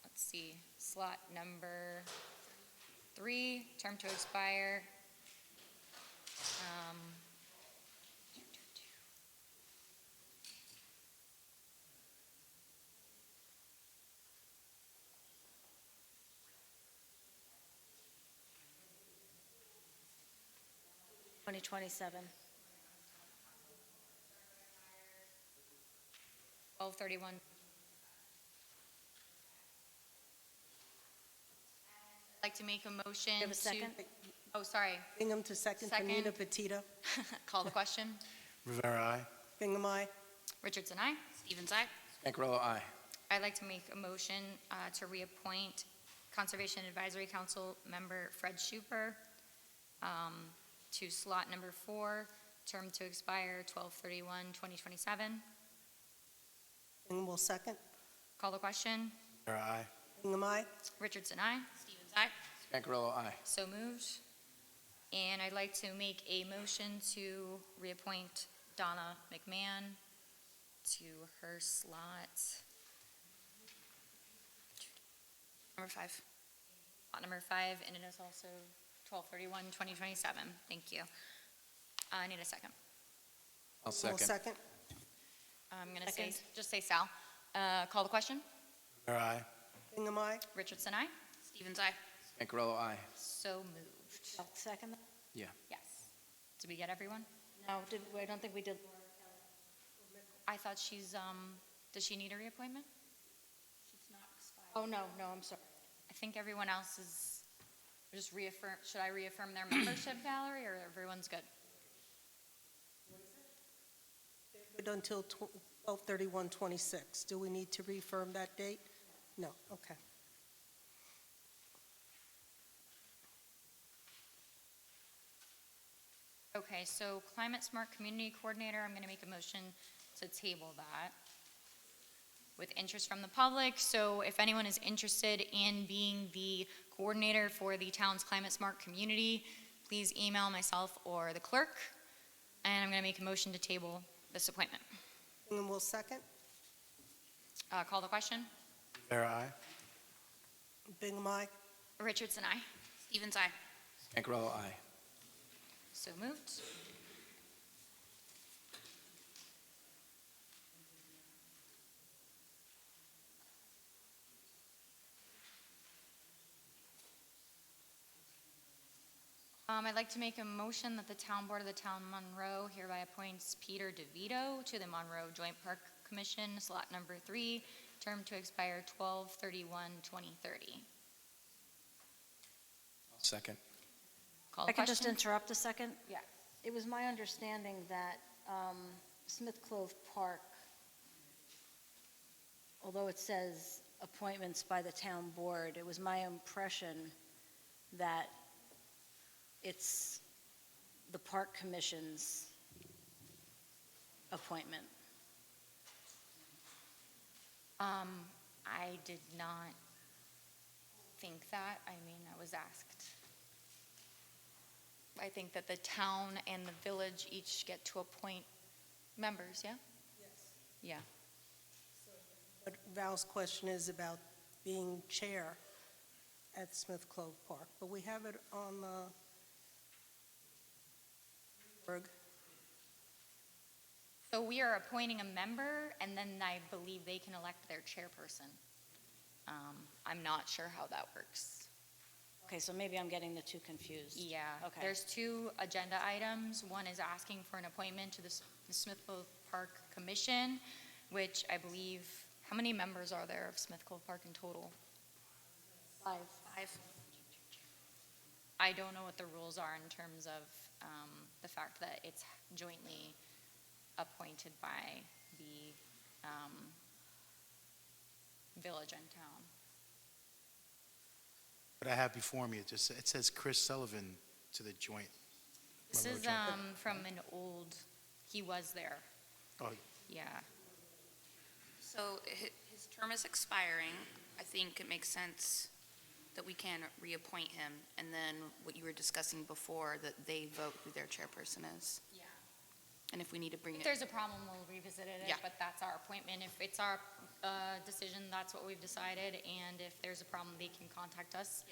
Let's see, slot number 3, term to expire. Um, 2027. 12/31. I'd like to make a motion You have a to. second? Oh, sorry. Bingham to second for Nina Second. Petito. Call the question. Rivera, aye. Bingham, aye. Richardson, aye. Stevens, aye. Cancarello, aye. I'd like to make a motion to reappoint Conservation Advisory Council member Fred Schuper to slot number 4, term to expire 12/31/2027. Bingham will second. Call the question. Rivera, aye. Bingham, aye. Richardson, aye. Stevens, aye. Cancarello, aye. So moved. And I'd like to make a motion to reappoint Donna McMahon to her slot. Number 5. Slot number 5, and it is also 12/31/2027. Thank you. I need a second. I'll Will second. second. I'm going to say, Second. just say Sal. Call the question. Rivera, aye. Bingham, aye. Richardson, aye. Stevens, aye. Cancarello, aye. So moved. I'll second that. Yeah. Yes. Did we get everyone? No, I don't think we did. I thought she's, does she need a reappointment? Oh, no, I'm sorry. I think everyone else is, just reaffirm, should I reaffirm their membership, Valerie, or everyone's good? Good until 12/31/26. Do we need to reaffirm that date? No, okay. Okay, so Climate Smart Community Coordinator, I'm going to make a motion to table that with interest from the public. So if anyone is interested in being the coordinator for the town's Climate Smart Community, please email myself or the clerk. And I'm going to make a motion to table this appointment. Bingham will second. Call the question. Rivera, aye. Bingham, aye. Richardson, aye. Stevens, aye. Cancarello, aye. So moved. I'd like to make a motion that the town board of the town Monroe hereby appoints Peter DeVito to the Monroe Joint Park Commission, slot number 3, term to expire 12/31/2030. Second. Call I the can just question? interrupt a second? Yeah. It was my understanding that Smith Clove Park, although it says appointments by the town board, it was my impression that it's the park commission's appointment. I did not think that. I mean, I was asked. I think that the town and the village each get to appoint members, yeah? Yes. Yeah. But Val's question is about being chair at Smith Clove Park, but we have it on the org. So we are appointing a member, and then I believe they can elect their chairperson. I'm not sure how that works. Okay, so maybe I'm getting the two confused. Yeah. Okay. There's 2 agenda items. One is asking for an appointment to the Smith Clove Park Commission, which I believe, how many members are there of Smith Clove Park in total? 5. I don't know what the rules are in terms of the fact that it's jointly appointed by the village and town. What I have before me, it says Chris Sullivan to the joint. This Monroe is joint. from an old, he was there, Oh, yeah. So his term is expiring. I think it makes sense that we can reappoint him. And then what you were discussing before, that they vote who their chairperson is. Yeah. And if we need to bring If it, there's a problem, we'll revisit it, Yeah. but that's our appointment. If it's our decision, that's what we've decided, and if there's a problem, they can contact us.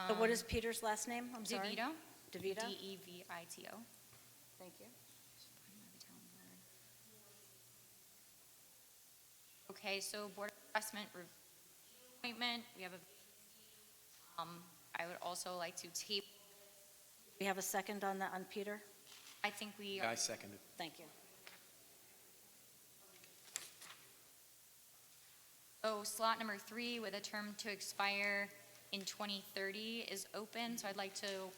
So what is Peter's last name? I'm sorry. DeVito. DeVito? DeVito. Thank you. Okay, so Board of Assessment appointment, we have a, I would also like to tape, We have a second on that, on Peter? I think we, Yeah, I second it. Thank you. so slot number 3 with a term to expire in 2030 is open, so I'd like to,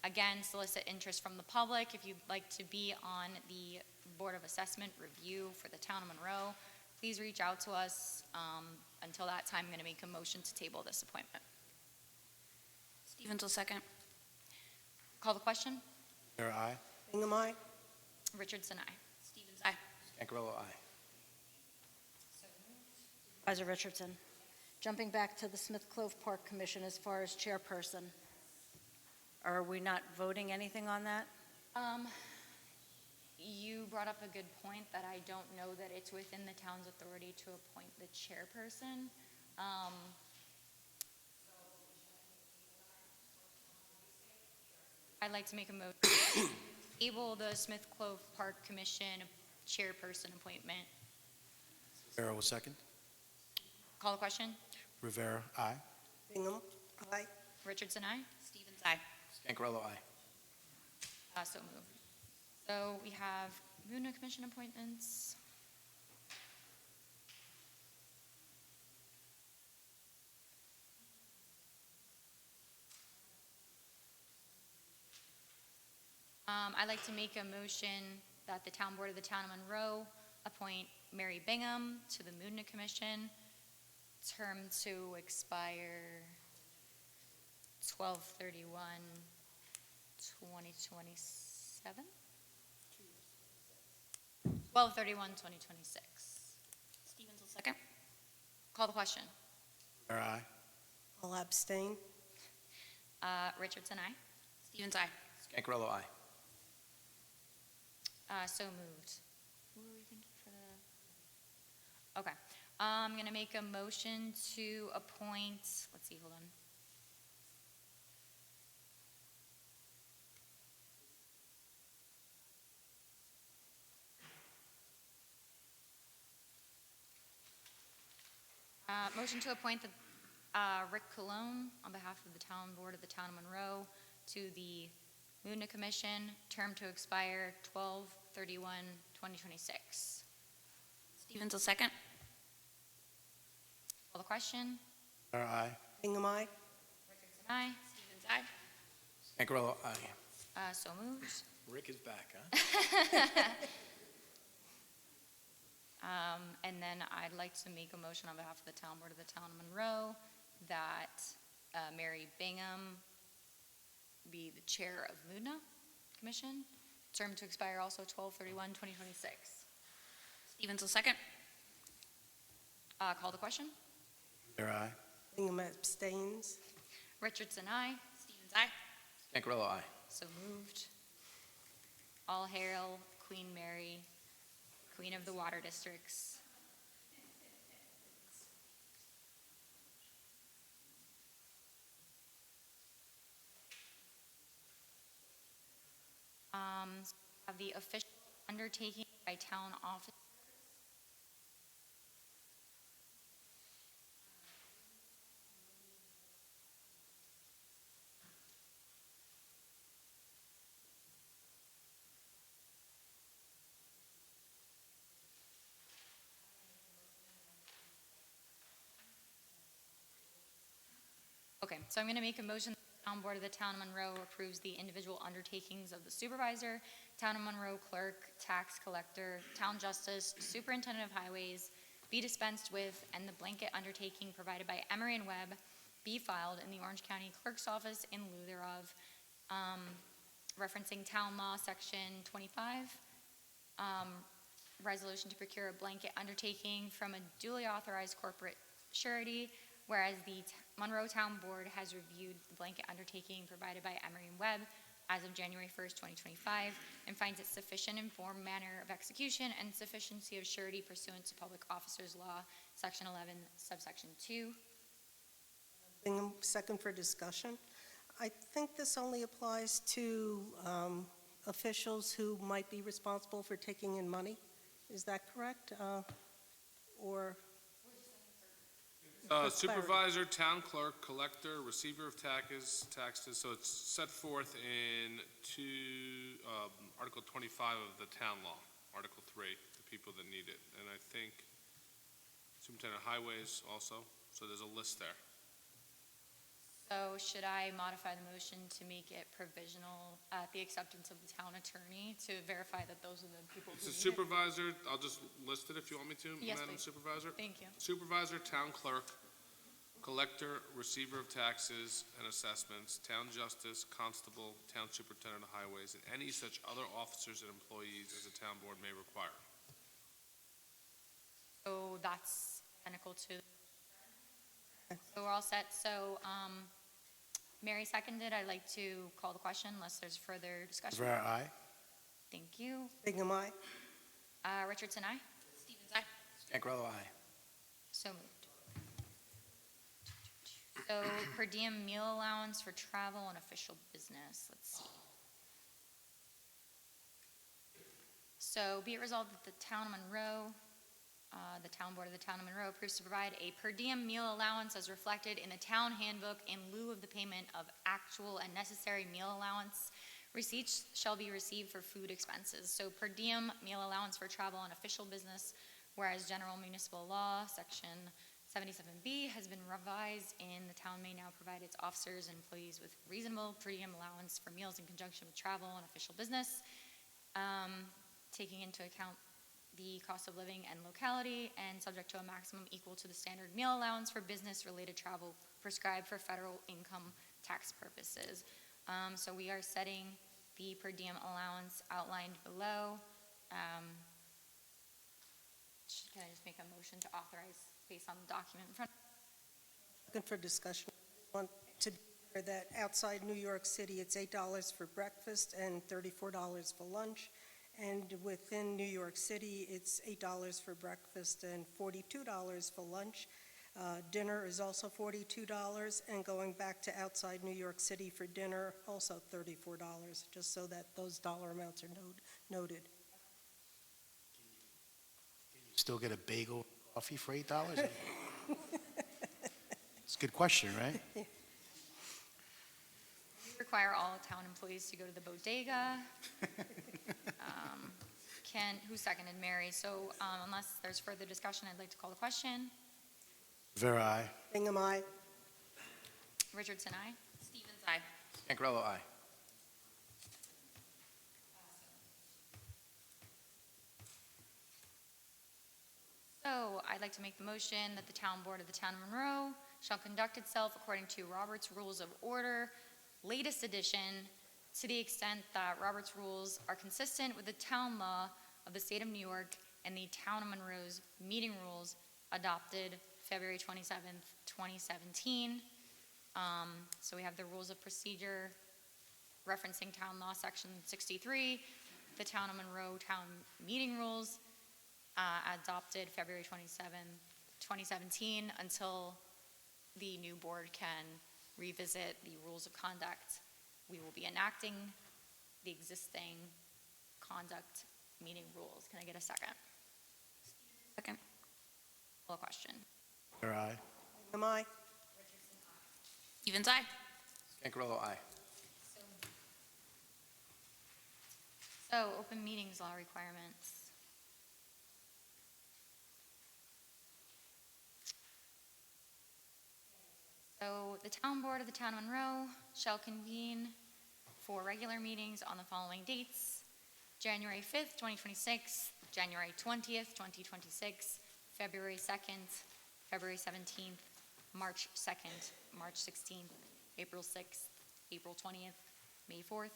again, solicit interest from the public. If you'd like to be on the Board of Assessment review for the town of Monroe, please reach out to us. Until that time, I'm going to make a motion to table this appointment. Stevens will second. Call the question. Rivera, aye. Bingham, aye? Richardson, aye. Stevens, aye. Scancarello, aye. Supervisor Richardson. Jumping back to the Smith Clove Park Commission as far as chairperson, are we not voting anything on that? You brought up a good point that I don't know that it's within the town's authority to appoint the chairperson. I'd like to make a motion to table the Smith Clove Park Commission chairperson appointment. Rivera will second. Call the question. Rivera, aye. Bingham, aye? Richardson, aye. Stevens, aye. Scancarello, aye. So moved. So we have Muna Commission appointments. I'd like to make a motion that the town board of the town of Monroe appoint Mary Bingham to the Muna Commission, term to expire 12/31/2027? 12/31/2026. Stevens will second. Call the question. Rivera, aye. I'll abstain. Richardson, aye. Stevens, aye. Scancarello, aye. So moved. Who were we thinking for the? Okay. I'm going to make a motion to appoint, let's see, hold on. Motion to appoint Rick Cologne on behalf of the town board of the town of Monroe to the Muna Commission, term to expire 12/31/2026. Stevens will second. Call the question. Ferraro, I. Hingham, aye. Richardson, aye. Stevens, aye. Stankarello, aye. So moved. Rick is back, huh? And then I'd like to make a motion on behalf of the town board of the town of Monroe that Mary Bingham be the chair of MUDNA Commission, term to expire also 12/31/2026. Stevens will second. Call the question. Ferraro, I. Hingham abstains. Richardson, aye. Stevens, aye. Stankarello, aye. So moved. All hail Queen Mary, Queen of the Water Districts. Have the official undertaking by town office. Okay, so I'm going to make a motion that the town board of the town of Monroe approves the individual undertakings of the supervisor, town of Monroe clerk, tax collector, town justice, superintendent of highways, be dispensed with, and the blanket undertaking provided by Emery and Webb be filed in the Orange County Clerk's office in lieu thereof, referencing town law section 25, resolution to procure a blanket undertaking from a duly authorized corporate surety, whereas the Monroe Town Board has reviewed the blanket undertaking provided by Emery and Webb as of January 1st, 2025, and finds it sufficient in form, manner of execution, and sufficiency of surety pursuant to Public Officers Law, Section 11, subsection 2. Hingham, second for discussion. I think this only applies to officials who might be responsible for taking in money. Is that correct? Or? Supervisor, town clerk, collector, receiver of taxes, so it's set forth in Article 25 of the town law, Article 3, the people that need it. And I think superintendent of highways also, so there's a list there. So should I modify the motion to make it provisional at the acceptance of the town attorney to verify that those are the people It's who a need it? supervisor, I'll just list it if you want me to, Yes, Madam please. Supervisor. Thank you. Supervisor, town clerk, collector, receiver of taxes and assessments, town justice, constable, town superintendent of highways, and any such other officers and employees as a town board may require. So that's identical to, so we're all set. So, Mary seconded. I'd like to call the question unless there's further discussion. Ferraro, I. Thank you. Hingham, aye. Richardson, aye. Stevens, aye. Stankarello, aye. So moved. So per diem meal allowance for travel and official business. Let's see. So be it resolved that the town of Monroe, the town board of the town of Monroe approves to provide a per diem meal allowance as reflected in the town handbook in lieu of the payment of actual and necessary meal allowance. Receipts shall be received for food expenses. So per diem meal allowance for travel and official business, whereas general municipal law, section 77B, has been revised and the town may now provide its officers and employees with reasonable per diem allowance for meals in conjunction with travel and official business, taking into account the cost of living and locality, and subject to a maximum equal to the standard meal allowance for business-related travel prescribed for federal income tax purposes. So we are setting the per diem allowance outlined below. Can I just make a motion to authorize based on the document in front? Second for discussion. I want to be clear that outside New York City, it's $8 for breakfast and $34 for lunch. And within New York City, it's $8 for breakfast and $42 for lunch. Dinner is also $42, and going back to outside New York City for dinner, also $34, just so that those dollar amounts are noted. Still get a bagel coffee for $8? It's a good question, right? We require all town employees to go to the bodega. who seconded? Mary. So unless there's further discussion, I'd like to call the question. Rivera, aye. Bingham, aye. Richardson, aye. Stevens, aye. Scancarello, aye. So I'd like to make the motion that the town board of the town of Monroe shall conduct itself according to Robert's Rules of Order, latest edition, to the extent that Robert's rules are consistent with the town law of the state of New York and the town of Monroe's meeting rules adopted February 27th, 2017. So we have the rules of procedure referencing town law section 63, the town of Monroe town meeting rules adopted February 27th, 2017, until the new board can revisit the rules of conduct. We will be enacting the existing conduct meeting rules. Can I get a second? Second. Call a question. Rivera, aye. Bingham, aye. Stevens, aye. Scancarello, aye. So, open meetings law requirements. So, the town board of the town of Monroe shall convene for regular meetings on the following dates: January 5th, 2026, January 20th, 2026, February 2nd, February 17th, March 2nd, March 16th, April 6th, April 20th, May 4th,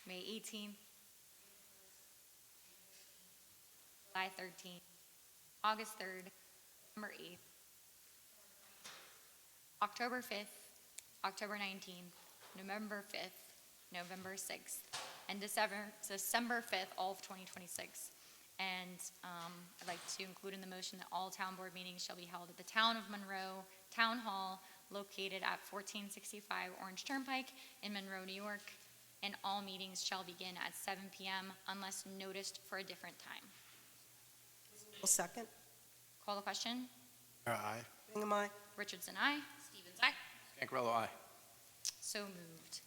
May 18th, July 13th, August 3rd, September 8th, October 5th, October 19th, November 5th, November 6th, and December 5th, all of 2026. And I'd like to include in the motion that all town board meetings shall be held at the Town of Monroe Town Hall, located at 1465 Orange Turnpike in Monroe, New York, and all meetings shall begin at 7 p.m. unless noticed for a different time. I'll second. Call the question. Rivera, aye. Bingham, aye. Richardson, aye. Stevens, aye. Scancarello, aye. So moved.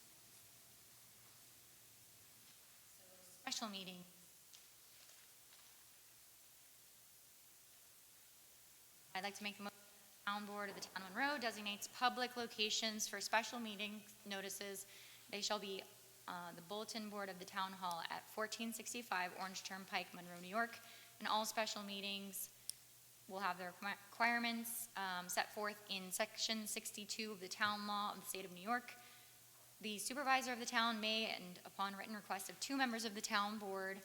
Special meeting. I'd like to make a motion that the town board of the town of Monroe designates public locations for special meeting notices. They shall be the bulletin board of the town hall at 1465 Orange Turnpike, Monroe, New York, and all special meetings will have their requirements set forth in section 62 of the town law of the state of New York. The supervisor of the town may, and upon written request of 2 members of the town board,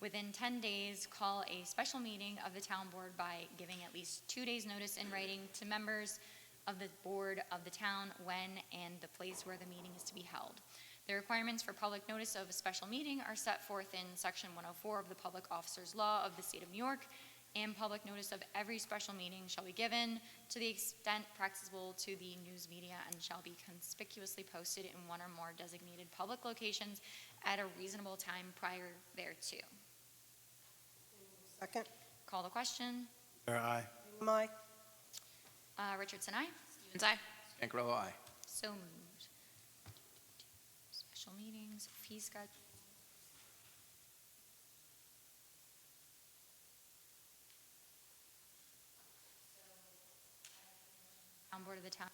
within 10 days, call a special meeting of the town board by giving at least 2 days' notice in writing to members of the board of the town when and the place where the meeting is to be held. The requirements for public notice of a special meeting are set forth in Section 104 of the Public Officers Law of the State of New York, and public notice of every special meeting shall be given to the extent practicable to the news media and shall be conspicuously posted in one or more designated public locations at a reasonable time prior thereto. Second. Call the question. Rivera, aye. Bingham, aye. Richardson, aye. Stevens, aye. Scancarello, aye. So moved. Special meetings, fee schedule. Town board of the town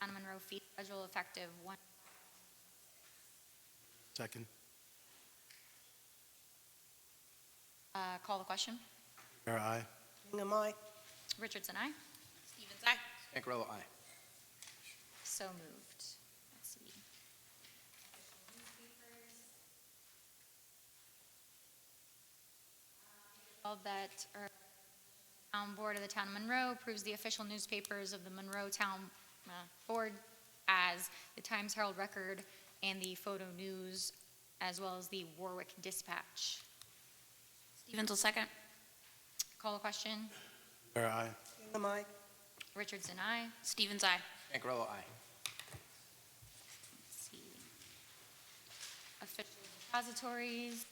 of Monroe fee schedule effective 1. Second. Call the question. Rivera, aye. Bingham, aye. Richardson, aye. Stevens, aye. Scancarello, aye. So moved. Let's see. All that town board of the town of Monroe approves the official newspapers of the Monroe Town Board as the Times Herald Record and the Photo News, as well as the Warwick Dispatch. Stevens will second. Call the question. Rivera, aye. Bingham, aye. Richardson, aye. Stevens, aye. Scancarello, aye. Let's see. Official depositories.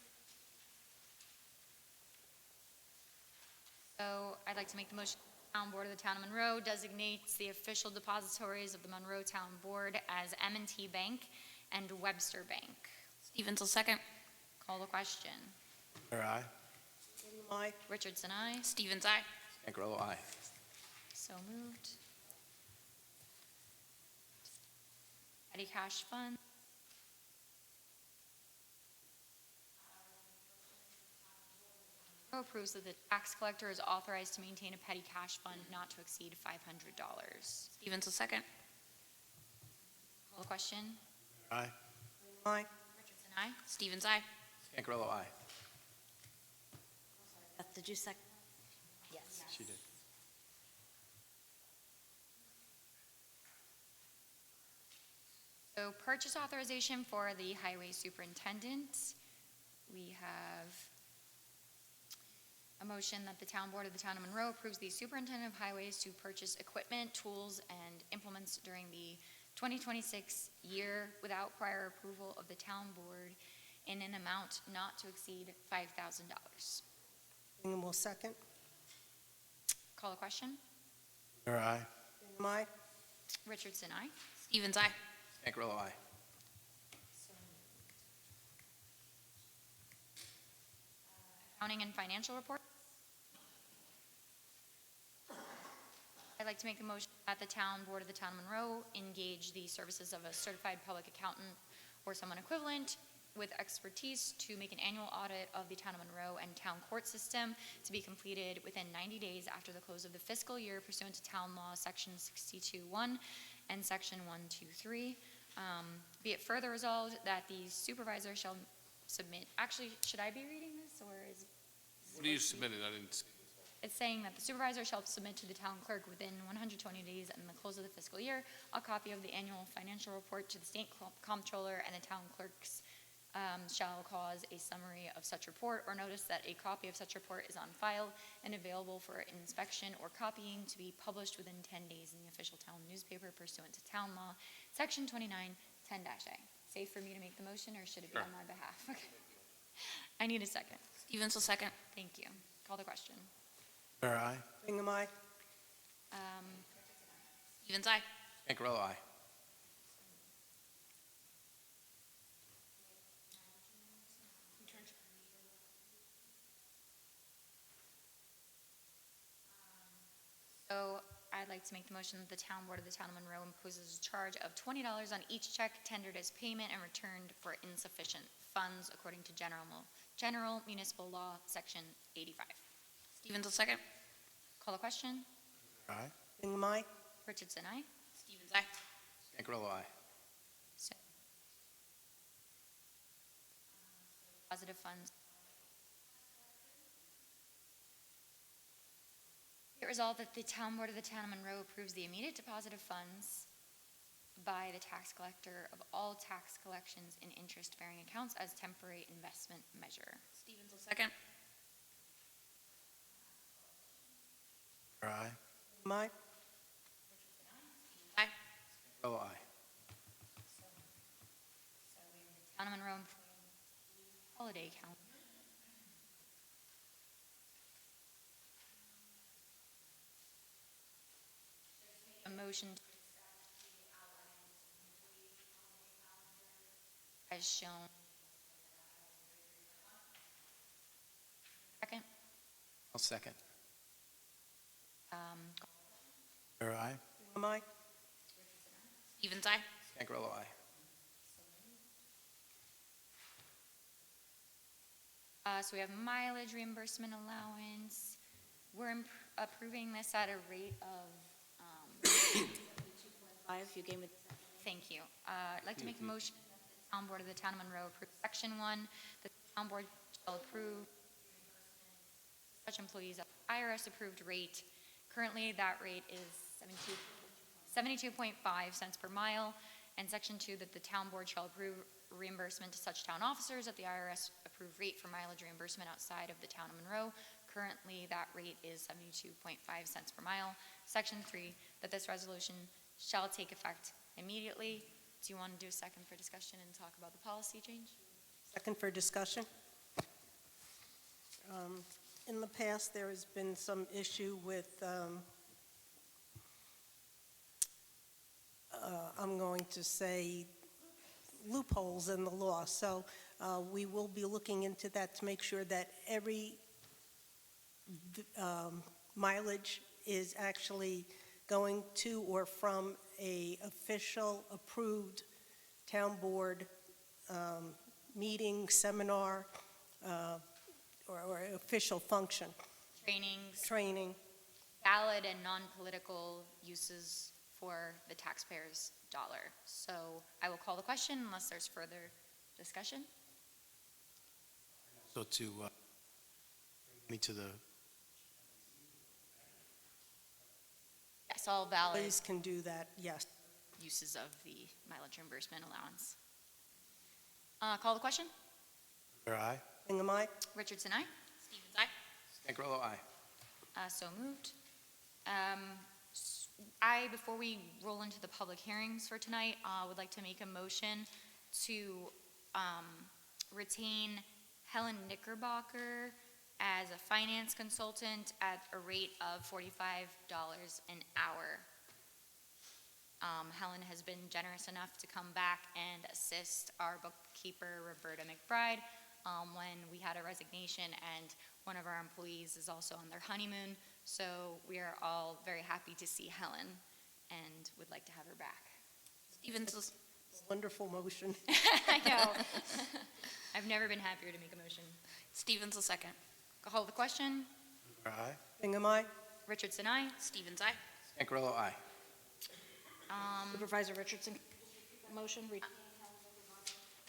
So I'd like to make the motion. The town board of the town of Monroe designates the official depositories of the Monroe Town Board as M&T Bank and Webster Bank. Stevens will second. Call Call the question. Miller, aye. Aye. Richardson, aye. Stevens, aye. Stankarello, aye. So moved. Petty cash fund. Approves that the tax collector is authorized to maintain a petty cash fund not to exceed $500. Stevens will second. Call the question. Aye. Aye. Richardson, aye. Stevens, aye. Stankarello, aye. Beth, did you second? Yes. She did. So purchase authorization for the highway superintendent. We have a motion that the town board of the town of Monroe approves the superintendent of highways to purchase equipment, tools, and implements during the 2026 year without prior approval of the town board in an amount not to exceed $5,000. Bingham will second. Call the question. Miller, aye. Bingham, aye. Richardson, aye. Stevens, aye. Stankarello, aye. Accounting and financial report. I'd like to make a motion that the town board of the town of Monroe engage the services of a certified public accountant or someone equivalent with expertise to make an annual audit of the town of Monroe and town court system to be completed within 90 days after the close of the fiscal year pursuant to town law section 62(1) and section 123. Be it further resolved that the supervisor shall submit, actually, should I be reading this, or is? What are you submitting? I didn't see. It's saying that the supervisor shall submit to the town clerk within 120 days and the close of the fiscal year a copy of the annual financial report to the state comptroller, and the town clerks shall cause a summary of such report or notice that a copy of such report is on file and available for inspection or copying to be published within 10 days in the official town newspaper pursuant to town law, section 29, 10-A. Safe for me to make the motion, or should it be on my behalf? Okay. I need a second. Stevens will second. Thank you. Call the question. Miller, aye. Bingham, aye. Stevens, aye. Stankarello, aye. So I'd like to make the motion that the town board of the town of Monroe imposes a charge of $20 on each check tendered as payment and returned for insufficient funds according to general municipal law, section 85. Stevens will second. Call the question. Aye. Bingham, aye. Richardson, aye. Stevens, aye. Stankarello, aye. So, positive funds. Be it resolved that the town board of the town of Monroe approves the immediate deposit of funds by the tax collector of all tax collections in interest-bearing accounts as temporary investment measure. Stevens will second. Miller, aye. Bingham, aye. Aye. Stankarello, aye. Town of Monroe holiday calendar. A motion as shown. Second. I'll second. Miller, aye. Bingham, aye. Stevens, aye. Stankarello, aye. So we have mileage reimbursement allowance. We're approving this at a rate of, 5, you gave me. thank you. I'd like to make a motion that the town board of the town of Monroe approve section 1, that the town board shall approve such employees at the IRS approved rate. Currently, that rate is 72.5 cents per mile. And section 2, that the town board shall approve reimbursement to such town officers at the IRS approved rate for mileage reimbursement outside of the town of Monroe. Currently, that rate is 72.5 cents per mile. Section 3, that this resolution shall take effect immediately. Do you want to do a second for discussion and talk about the policy change? Second for discussion. In the past, there has been some issue with, I'm going to say, loopholes in the law. So we will be looking into that to make sure that every mileage is actually going to or from a official approved town board meeting, seminar, or official function, Trainings, training. valid and non-political uses for the taxpayers' dollar. So I will call the question unless there's further discussion. So to, me to the, Yes, all valid Employees can do that, yes. uses of the mileage reimbursement allowance. Call the question. Rivera, aye. Bingham, aye? Richardson, aye. Stevens, aye. Stankrello, aye. So moved. Before we roll into the public hearings for tonight, would like to make a motion to retain Helen Knickerbocker as a finance consultant at a rate of $45 an hour. Helen has been generous enough to come back and assist our bookkeeper, Roberta McBride, when we had a resignation, and one of our employees is also on their honeymoon, so we are all very happy to see Helen and would like to have her back. Stevens will, Wonderful motion. I know. I've never been happier to make a motion. Stevens will second. Call the question. Rivera, aye. Bingham, aye? Richardson, aye. Stevens, aye. Stankrello, aye. Supervisor Richardson, motion,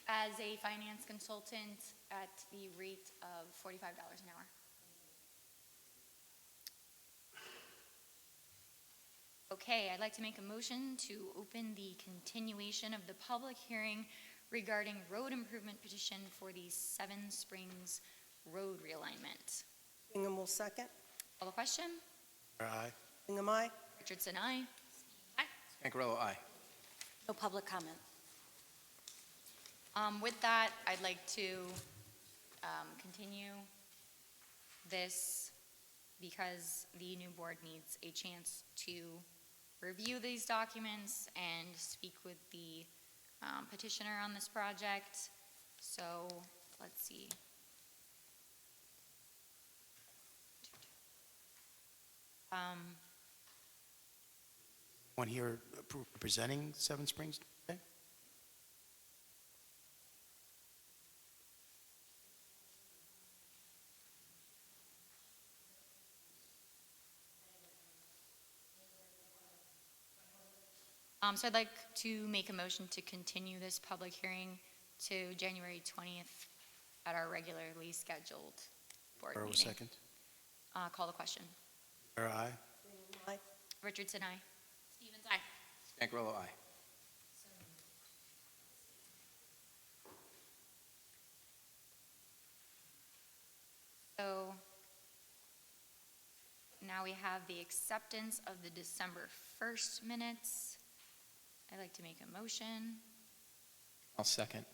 As a finance consultant at the rate of $45 an hour. Okay, I'd like to make a motion to open the continuation of the public hearing regarding road improvement petition for the Seven Springs Road realignment. Bingham will second. Call the question. Rivera, aye. Bingham, aye? Richardson, aye. Stankrello, aye. no public comment. With that, I'd like to continue this because the new board needs a chance to review these documents and speak with the petitioner on this project. So, let's see. One here representing Seven Springs today? So I'd like to make a motion to continue this public hearing to January 20th at our regularly scheduled board Rivera will meeting. second. Call the question. Rivera, aye. Aye. Richardson, aye. Stevens, aye. Stankrello, aye. So now we have the acceptance of the December 1st minutes. I'd like to make a motion. I'll second.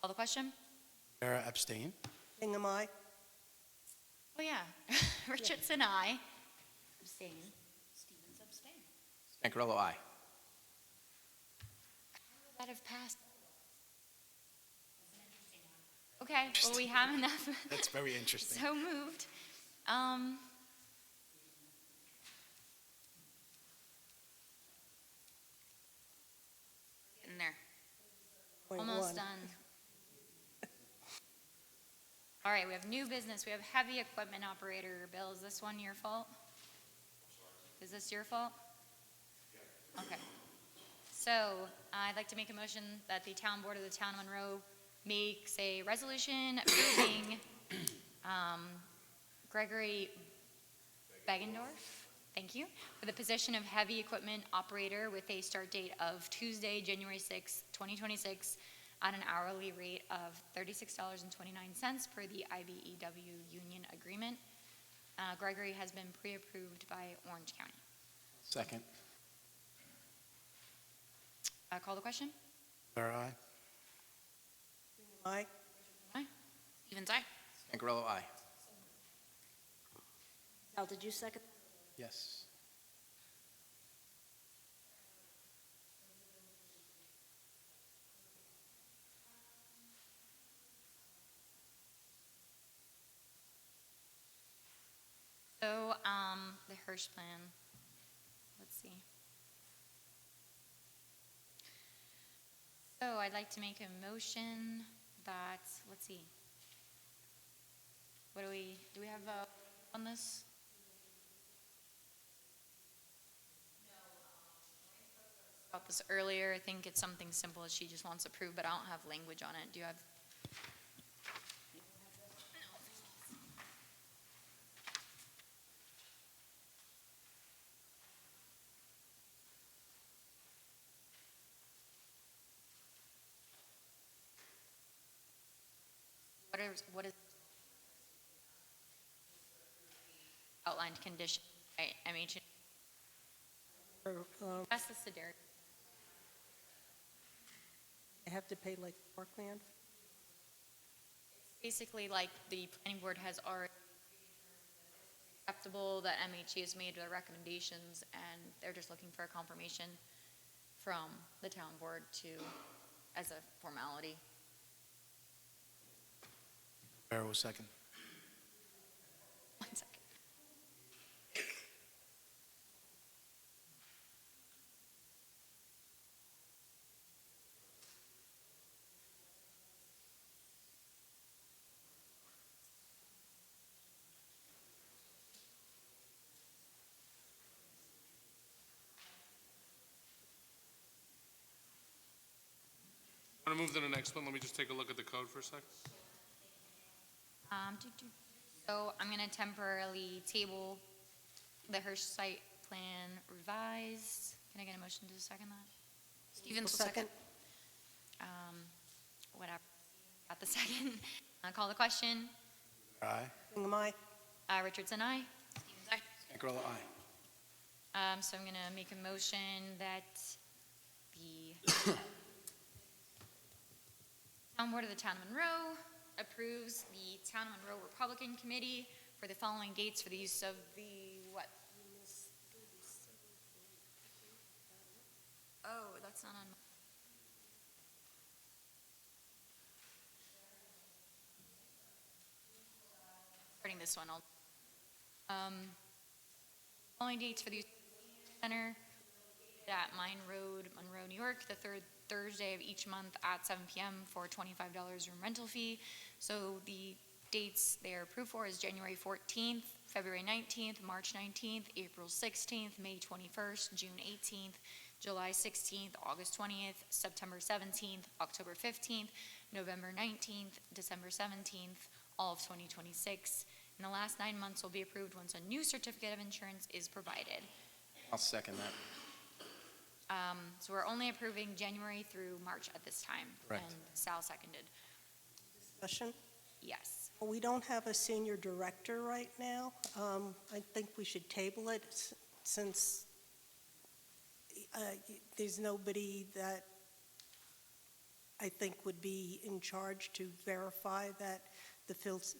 Call the question? Rivera, abstain. Bingham, aye? Oh, yeah. Richardson, aye. Abstain. Stevens abstain. Stankrello, aye. How would that have passed? Okay, well, we have enough. That's very interesting. So moved. Getting there. Point Almost one. done. All right, we have new business. We have heavy equipment operator. Bill, is this one your fault? Is this your fault? Okay. So I'd like to make a motion that the town board of the town of Monroe makes a resolution approving Gregory Begendorf, thank you, for the position of heavy equipment operator with a start date of Tuesday, January 6, 2026, at an hourly rate of $36.29 per the IBEW union agreement. Gregory has been pre-approved by Orange County. Second. Call the question? Rivera, aye. Aye? Aye. Stevens, aye. Stankrello, aye. Al, did you second? Yes. So, the Hirsch plan, let's see. So I'd like to make a motion that, let's see. What do we have on this? About this earlier, I think it's something simple as she just wants approved, but I don't have language on it. Do you have? What is outlined condition, right? MH. That's the Sederi. I have to pay like parkland? Basically, like the planning board has already acceptable, that MHE has made their recommendations, and they're just looking for a confirmation from the town board as a formality. Barrow, second. 1 second. Want to move to the next one? Let me just take a look at the code for a sec. So I'm going to temporarily table the Hirsch site plan revised. Can I get a motion to second that? Stevens will Second. Whatever. Got the second. Call the question. Aye. Bingham, aye. Richardson, aye. Stevens, aye. Stankarello, aye. So I'm going to make a motion that the Town Board of the Town of Monroe approves the Town of Monroe Republican Committee for the following dates for the use of the, what? Oh, that's not on. Starting this one, following dates for the use of the center at Mine Road, Monroe, New York, the third Thursday of each month at 7 p.m. for $25 room rental fee. So the dates they are approved for is January 14th, February 19th, March 19th, April 16th, May 21st, June 18th, July 16th, August 20th, September 17th, October 15th, November 19th, December 17th, all of 2026. And the last 9 months will be approved once a new certificate of insurance is provided. I'll second that. So we're only approving January through March at this time. Correct. And Sal seconded. Discussion? Yes. We don't have a senior director right now. I think we should table it since there's nobody that I think would be in charge to verify that the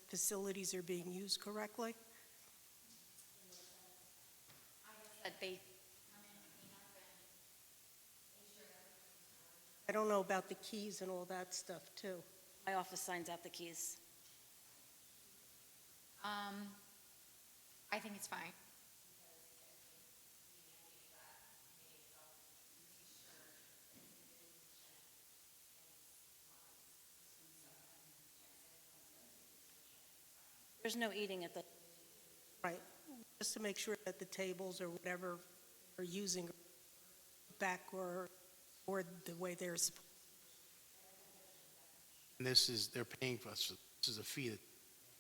facilities are being used correctly. That they, I don't know about the keys and all that stuff, too. My office signs out the keys. I think it's fine. There's no eating at the, Right, just to make sure that the tables or whatever are using back or the way they're supposed. And they're paying for us. This is a fee that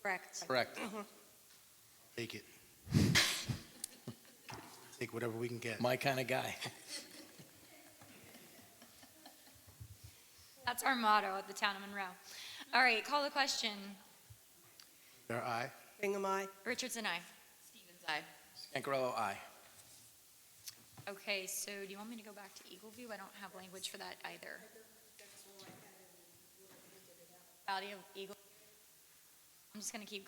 correct. Correct. take it. Take whatever we can get. My kind of guy. That's our motto at the Town of Monroe. All right, call the question. Bear, aye. Bingham, aye. Richardson, aye. Stevens, aye. Stankarello, aye. Okay, so do you want me to go back to Eagle View? I don't have language for that either. Valley of Eagle. I'm just going to keep.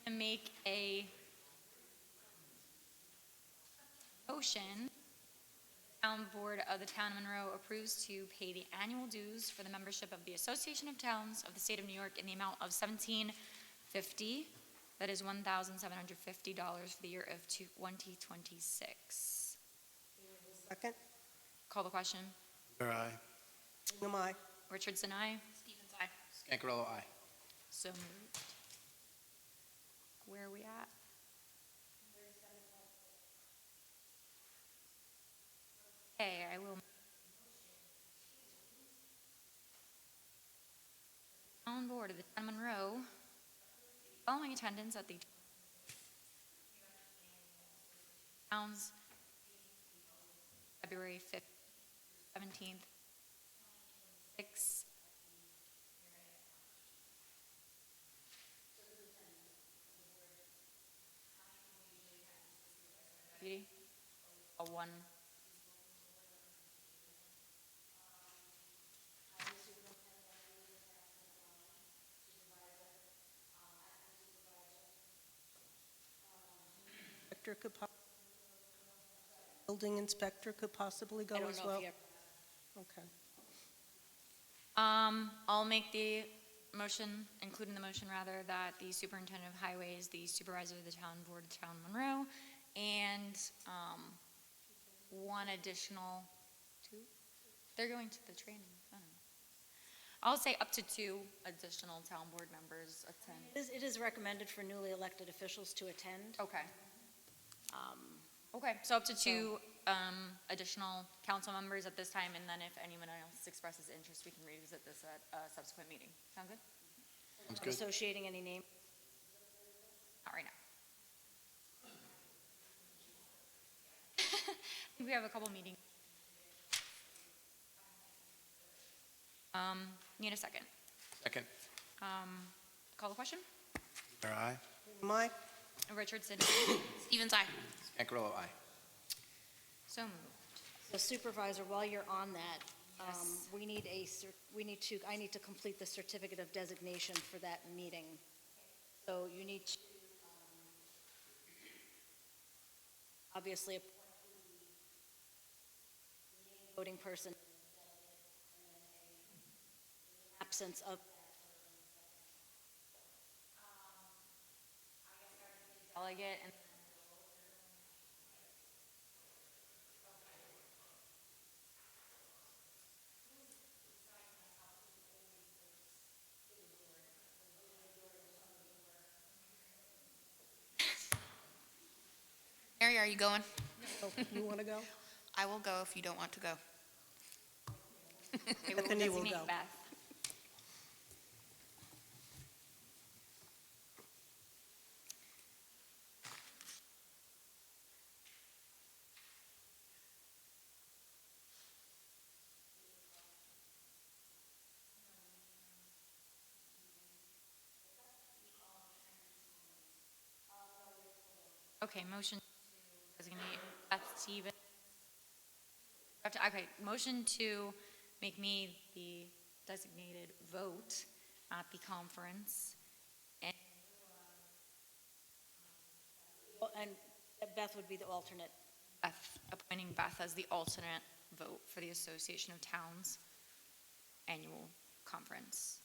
I'm going to make a motion. Town Board of the Town of Monroe approves to pay the annual dues for the membership of the Association of Towns of the State of New York in the amount of $17.50 That is $1,750 for the year of 2026. Second. Call the question. Rivera, aye. Hingham, aye. Richardson, aye. Stevens, aye. Scancarello, aye. So moved. Where are we at? Okay, I will. On board of the town of Monroe, following attendance at the town's February 5th, 17th, 6th. Deputy? A one. Inspector could building inspector could possibly go I don't as know well? if you have Okay. I'll make the motion, including the motion rather, that the superintendent of highways, the supervisor of the town board of town Monroe, and one additional, two? They're going to the training, I don't know. I'll say up to 2 additional town board members attend. It is recommended for newly elected officials to attend. Okay. Okay, so up to 2 additional council members at this time, and then if anyone else expresses interest, we can revisit this at a subsequent meeting. Sound good? Sounds good. Associating any name. Not right now. I think we have a couple meetings. Need a second. Second. Call the question? Rivera, aye. Hingham, aye. Richardson. Stevens, aye. Scancarello, aye. So moved. So Supervisor, while you're on that, Yes. I need to complete the certificate of designation for that meeting. So you need to, obviously, appoint the voting person, absence of Delegate and Mary, are you going? Oh, you want to go? I will go if you don't want to go. Okay, we will Bethany will designate go. Beth. Okay, motion to designate Beth Stevens. Okay, motion to make me the designated vote at the conference. And and Beth would be the alternate. Beth, appointing Beth as the alternate vote for the Association of Towns annual conference.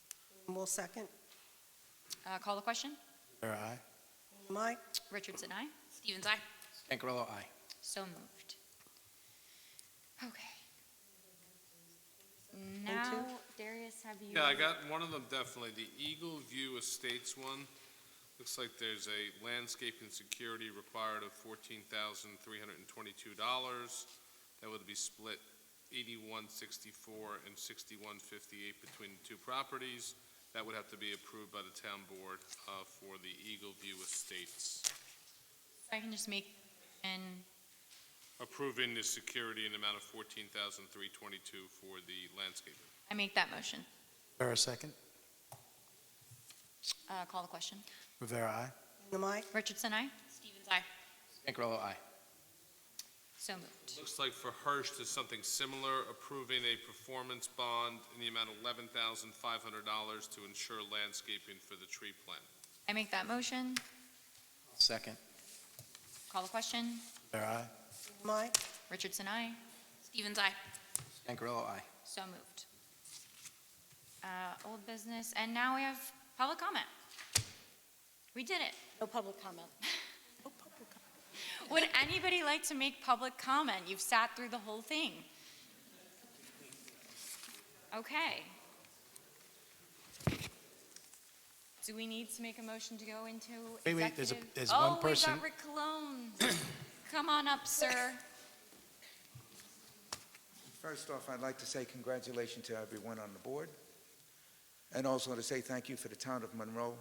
We'll second. Call the question? Rivera, aye. Hingham, aye. Richardson, aye. Stevens, aye. Scancarello, aye. So moved. Okay. Now, Darius, have you? Yeah, I got one of them definitely, the Eagle View Estates one. Looks like there's a landscaping security required of $14,322. That would be split $81.64 and $61.58 between the 2 properties. That would have to be approved by the town board for the Eagle View Estates. I can just make an Approving the security in the amount of $14,322 for the landscaping. I make that motion. Rivera, second. Call the question. Rivera, aye. Hingham, aye. Richardson, aye. Stevens, aye. Scancarello, aye. So moved. Looks like for Hearst is something similar, approving a performance bond in the amount of $11,500 to ensure landscaping for the tree plant. I make that motion. Second. Call the question. Rivera, aye. Hingham, aye. Richardson, aye. Stevens, aye. Scancarello, aye. So moved. Old business, and now we have public comment. We did it. No public comment. Would anybody like to make public comment? You've sat through the whole thing. Okay. Do we need to make a motion to go into Wait, executive? there's one person. Oh, we got Rick Cologne. Come on up, sir. First off, I'd like to say congratulations to everyone on the board, and also to say thank you for the town of Monroe,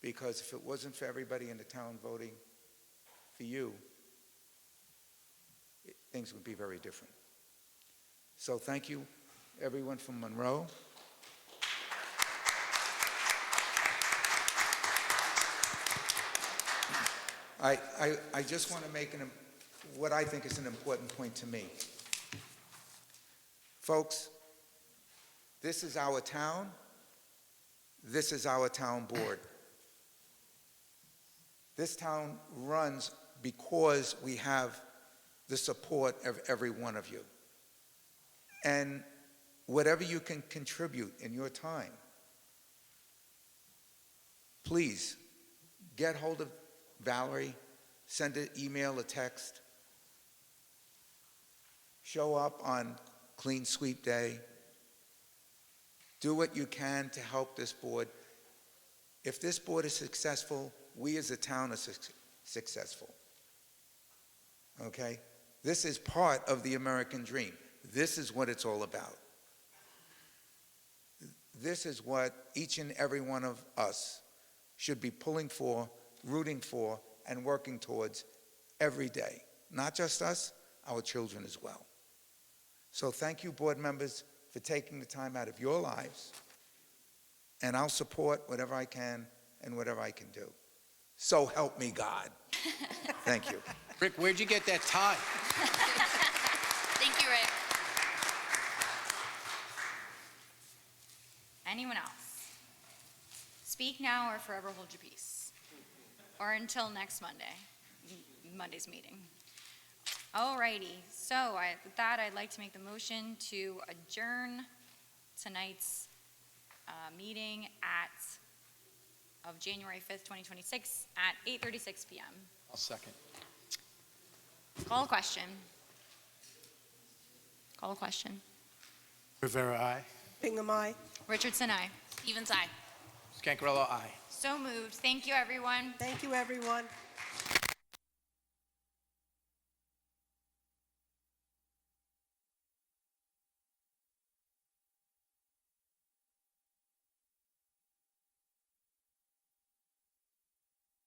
because if it wasn't for everybody in the town voting for you, things would be very different. So thank you, everyone from Monroe. I just want to make what I think is an important point to me. Folks, this is our town. This is our town board. This town runs because we have the support of every one of you. And whatever you can contribute in your time, please get hold of Valerie, send an email, a text, show up on Clean Sweep Day. Do what you can to help this board. If this board is successful, we as a town are successful. Okay? This is part of the American dream. This is what it's all about. This is what each and every one of us should be pulling for, rooting for, and working towards every day. Not just us, our children as well. So thank you, board members, for taking the time out of your lives, and I'll support whatever I can and whatever I can do. So help me God. Thank you. Rick, where'd you get that tie? Thank you, Rick. Anyone else? Speak now or forever hold your peace. Or until next Monday's meeting. Alrighty, so with that, I'd like to make the motion to adjourn tonight's meeting of January 5th, 2026 at 8:36 p.m. I'll second. Call a question. Call a question. Rivera, aye. Bingham, aye. Richardson, aye. Stevens, aye. Scancarello, aye. So moved. Thank you, everyone. Thank you, everyone.